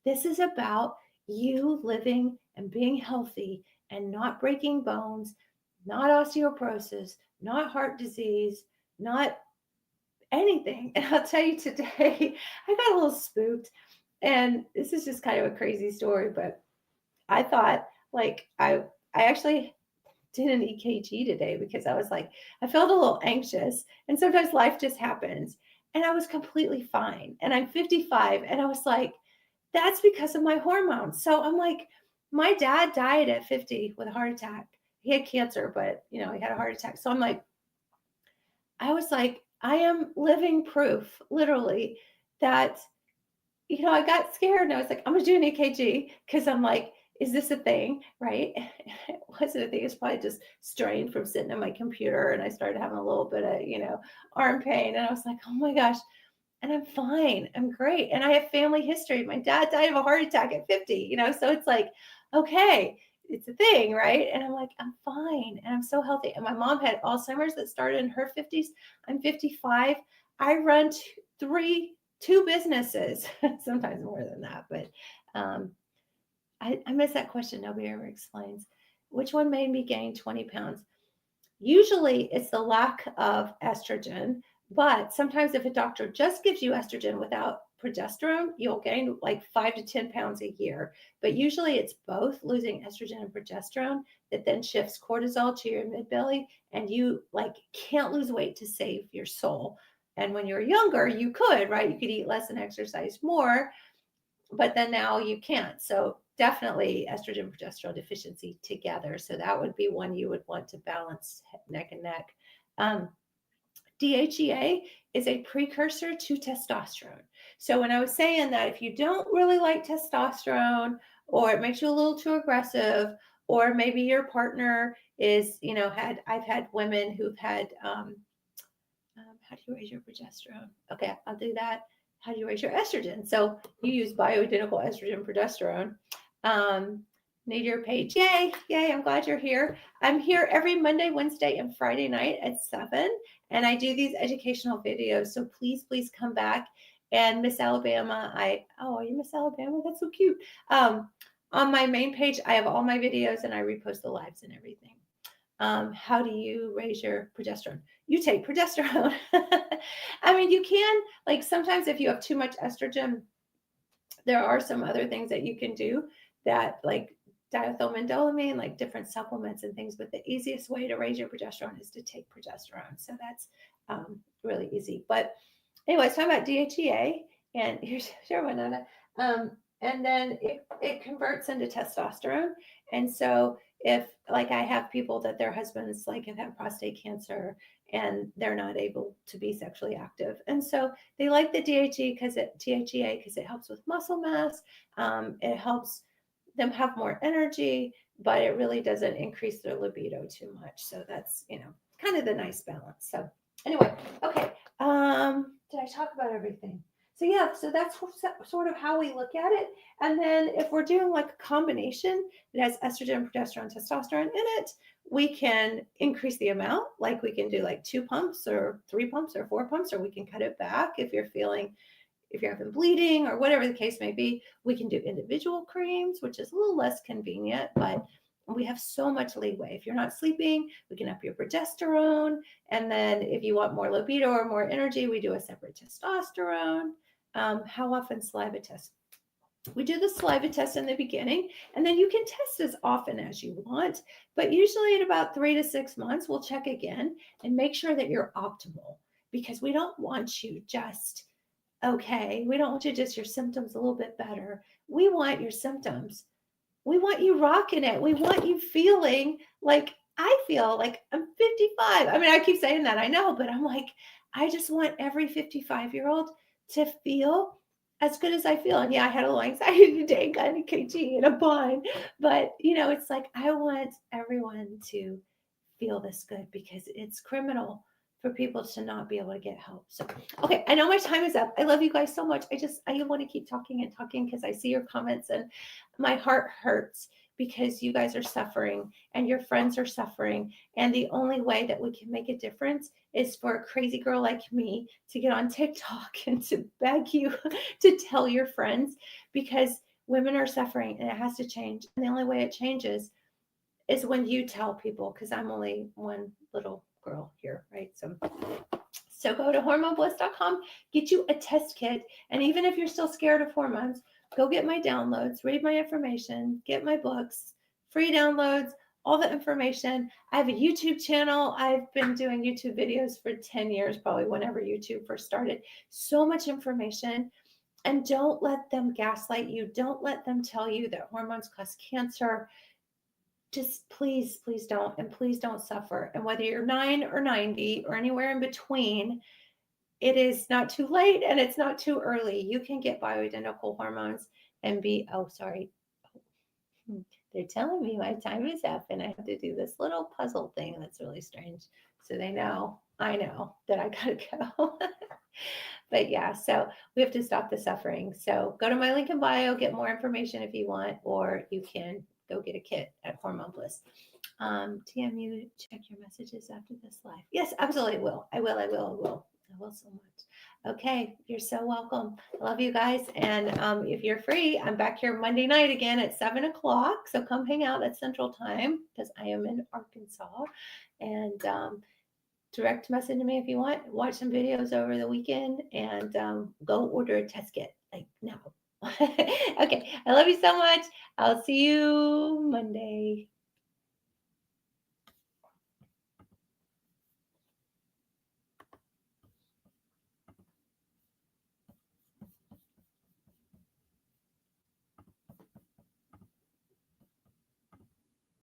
This is about you living and being healthy and not breaking bones, not osteoporosis, not heart disease, not anything. And I'll tell you today, I got a little spooked. And this is just kind of a crazy story, but I thought like I actually did an EKG today because I was like, I felt a little anxious, and sometimes life just happens, and I was completely fine. And I'm 55, and I was like, that's because of my hormones. So I'm like, my dad died at 50 with a heart attack. He had cancer, but he had a heart attack. So I'm like, I was like, I am living proof, literally, that I got scared and I was like, I'm gonna do an EKG because I'm like, is this a thing? Right? It wasn't a thing. It's probably just strain from sitting at my computer. And I started having a little bit of, arm pain. And I was like, oh my gosh. And I'm fine. I'm great. And I have family history. My dad died of a heart attack at 50, so it's like, okay, it's a thing, right? And I'm like, I'm fine. And I'm so healthy. And my mom had Alzheimer's that started in her 50s. I'm 55. I run two businesses, sometimes more than that. But um, I miss that question. Nobody ever explains. Which one made me gain 20 pounds? Usually it's the lack of estrogen, but sometimes if a doctor just gives you estrogen without progesterone, you'll gain like 5 to 10 pounds a year. But usually it's both losing estrogen and progesterone that then shifts cortisol to your mid belly, and you like can't lose weight to save your soul. And when you're younger, you could, right? You could eat less and exercise more, but then now you can't. So definitely estrogen progesterone deficiency together. So that would be one you would want to balance neck and neck. Um, DHEA is a precursor to testosterone. So when I was saying that if you don't really like testosterone, or it makes you a little too aggressive, or maybe your partner is, I've had women who've had how do you raise your progesterone? Okay, I'll do that. How do you raise your estrogen? So you use bioidentical estrogen progesterone. Um, Need your page. Yay, yay, I'm glad you're here. I'm here every Monday, Wednesday, and Friday night at 7. And I do these educational videos. So please, please come back. And Miss Alabama, are you Miss Alabama? That's so cute. On my main page, I have all my videos and I repost the lives and everything. How do you raise your progesterone? You take progesterone. I mean, you can, like, sometimes if you have too much estrogen, there are some other things that you can do that, like diethylmendolamine, like different supplements and things. But the easiest way to raise your progesterone is to take progesterone. So that's really easy. But anyways, talking about DHEA, and here's your one, Anna. And then it converts into testosterone. And so if, like, I have people that their husbands like have had prostate cancer and they're not able to be sexually active, and so they like the DHEA because it helps with muscle mass. It helps them have more energy, but it really doesn't increase their libido too much. So that's kind of the nice balance. So anyway, okay. Did I talk about everything? So yeah, so that's sort of how we look at it. And then if we're doing like a combination that has estrogen, progesterone, testosterone in it, we can increase the amount. Like we can do like 2 pumps or 3 pumps or 4 pumps, or we can cut it back if you're having bleeding or whatever the case may be. We can do individual creams, which is a little less convenient, but we have so much leeway. If you're not sleeping, we can up your progesterone. And then if you want more libido or more energy, we do a separate testosterone. How often saliva test? We do the saliva test in the beginning, and then you can test as often as you want. But usually in about 3 to 6 months, we'll check again and make sure that you're optimal, because we don't want you just okay. We don't want you just your symptoms a little bit better. We want your symptoms. We want you rocking it. We want you feeling like I feel like I'm 55. I mean, I keep saying that, I know, but I'm like, I just want every 55-year-old to feel as good as I feel. And yeah, I had a little anxiety today, got an EKG and a bind, but it's like I want everyone to feel this good, because it's criminal for people to not be able to get help. So, okay, I know my time is up. I love you guys so much. I want to keep talking and talking because I see your comments and my heart hurts, because you guys are suffering and your friends are suffering. And the only way that we can make a difference is for a crazy girl like me to get on TikTok and to beg you to tell your friends, because women are suffering and it has to change. And the only way it changes is when you tell people, because I'm only one little girl here, right? So go to hormonebliss.com, get you a test kit. And even if you're still scared of hormones, go get my downloads, read my information, get my books, free downloads, all the information. I have a YouTube channel. I've been doing YouTube videos for 10 years, probably whenever YouTube first started. So much information. And don't let them gaslight you. Don't let them tell you that hormones cause cancer. Just please don't, and please don't suffer. And whether you're 9 or 90 or anywhere in between, it is not too late and it's not too early. You can get bioidentical hormones and be, oh, sorry. Hmm, they're telling me my time is up and I have to do this little puzzle thing that's really strange. So they know, I know that I gotta go. But yeah, so we have to stop the suffering. So go to my link in bio, get more information if you want, or you can go get a kit at Hormone Bliss. TM, you check your messages after this live. Yes, absolutely will. I will. I will. I will. I will so much. Okay, you're so welcome. I love you guys. And if you're free, I'm back here Monday night again at 7 o'clock. So come hang out at Central Time because I am in Arkansas. And direct message to me if you want. Watch some videos over the weekend and go order a test kit like now. Okay, I love you so much. I'll see you Monday.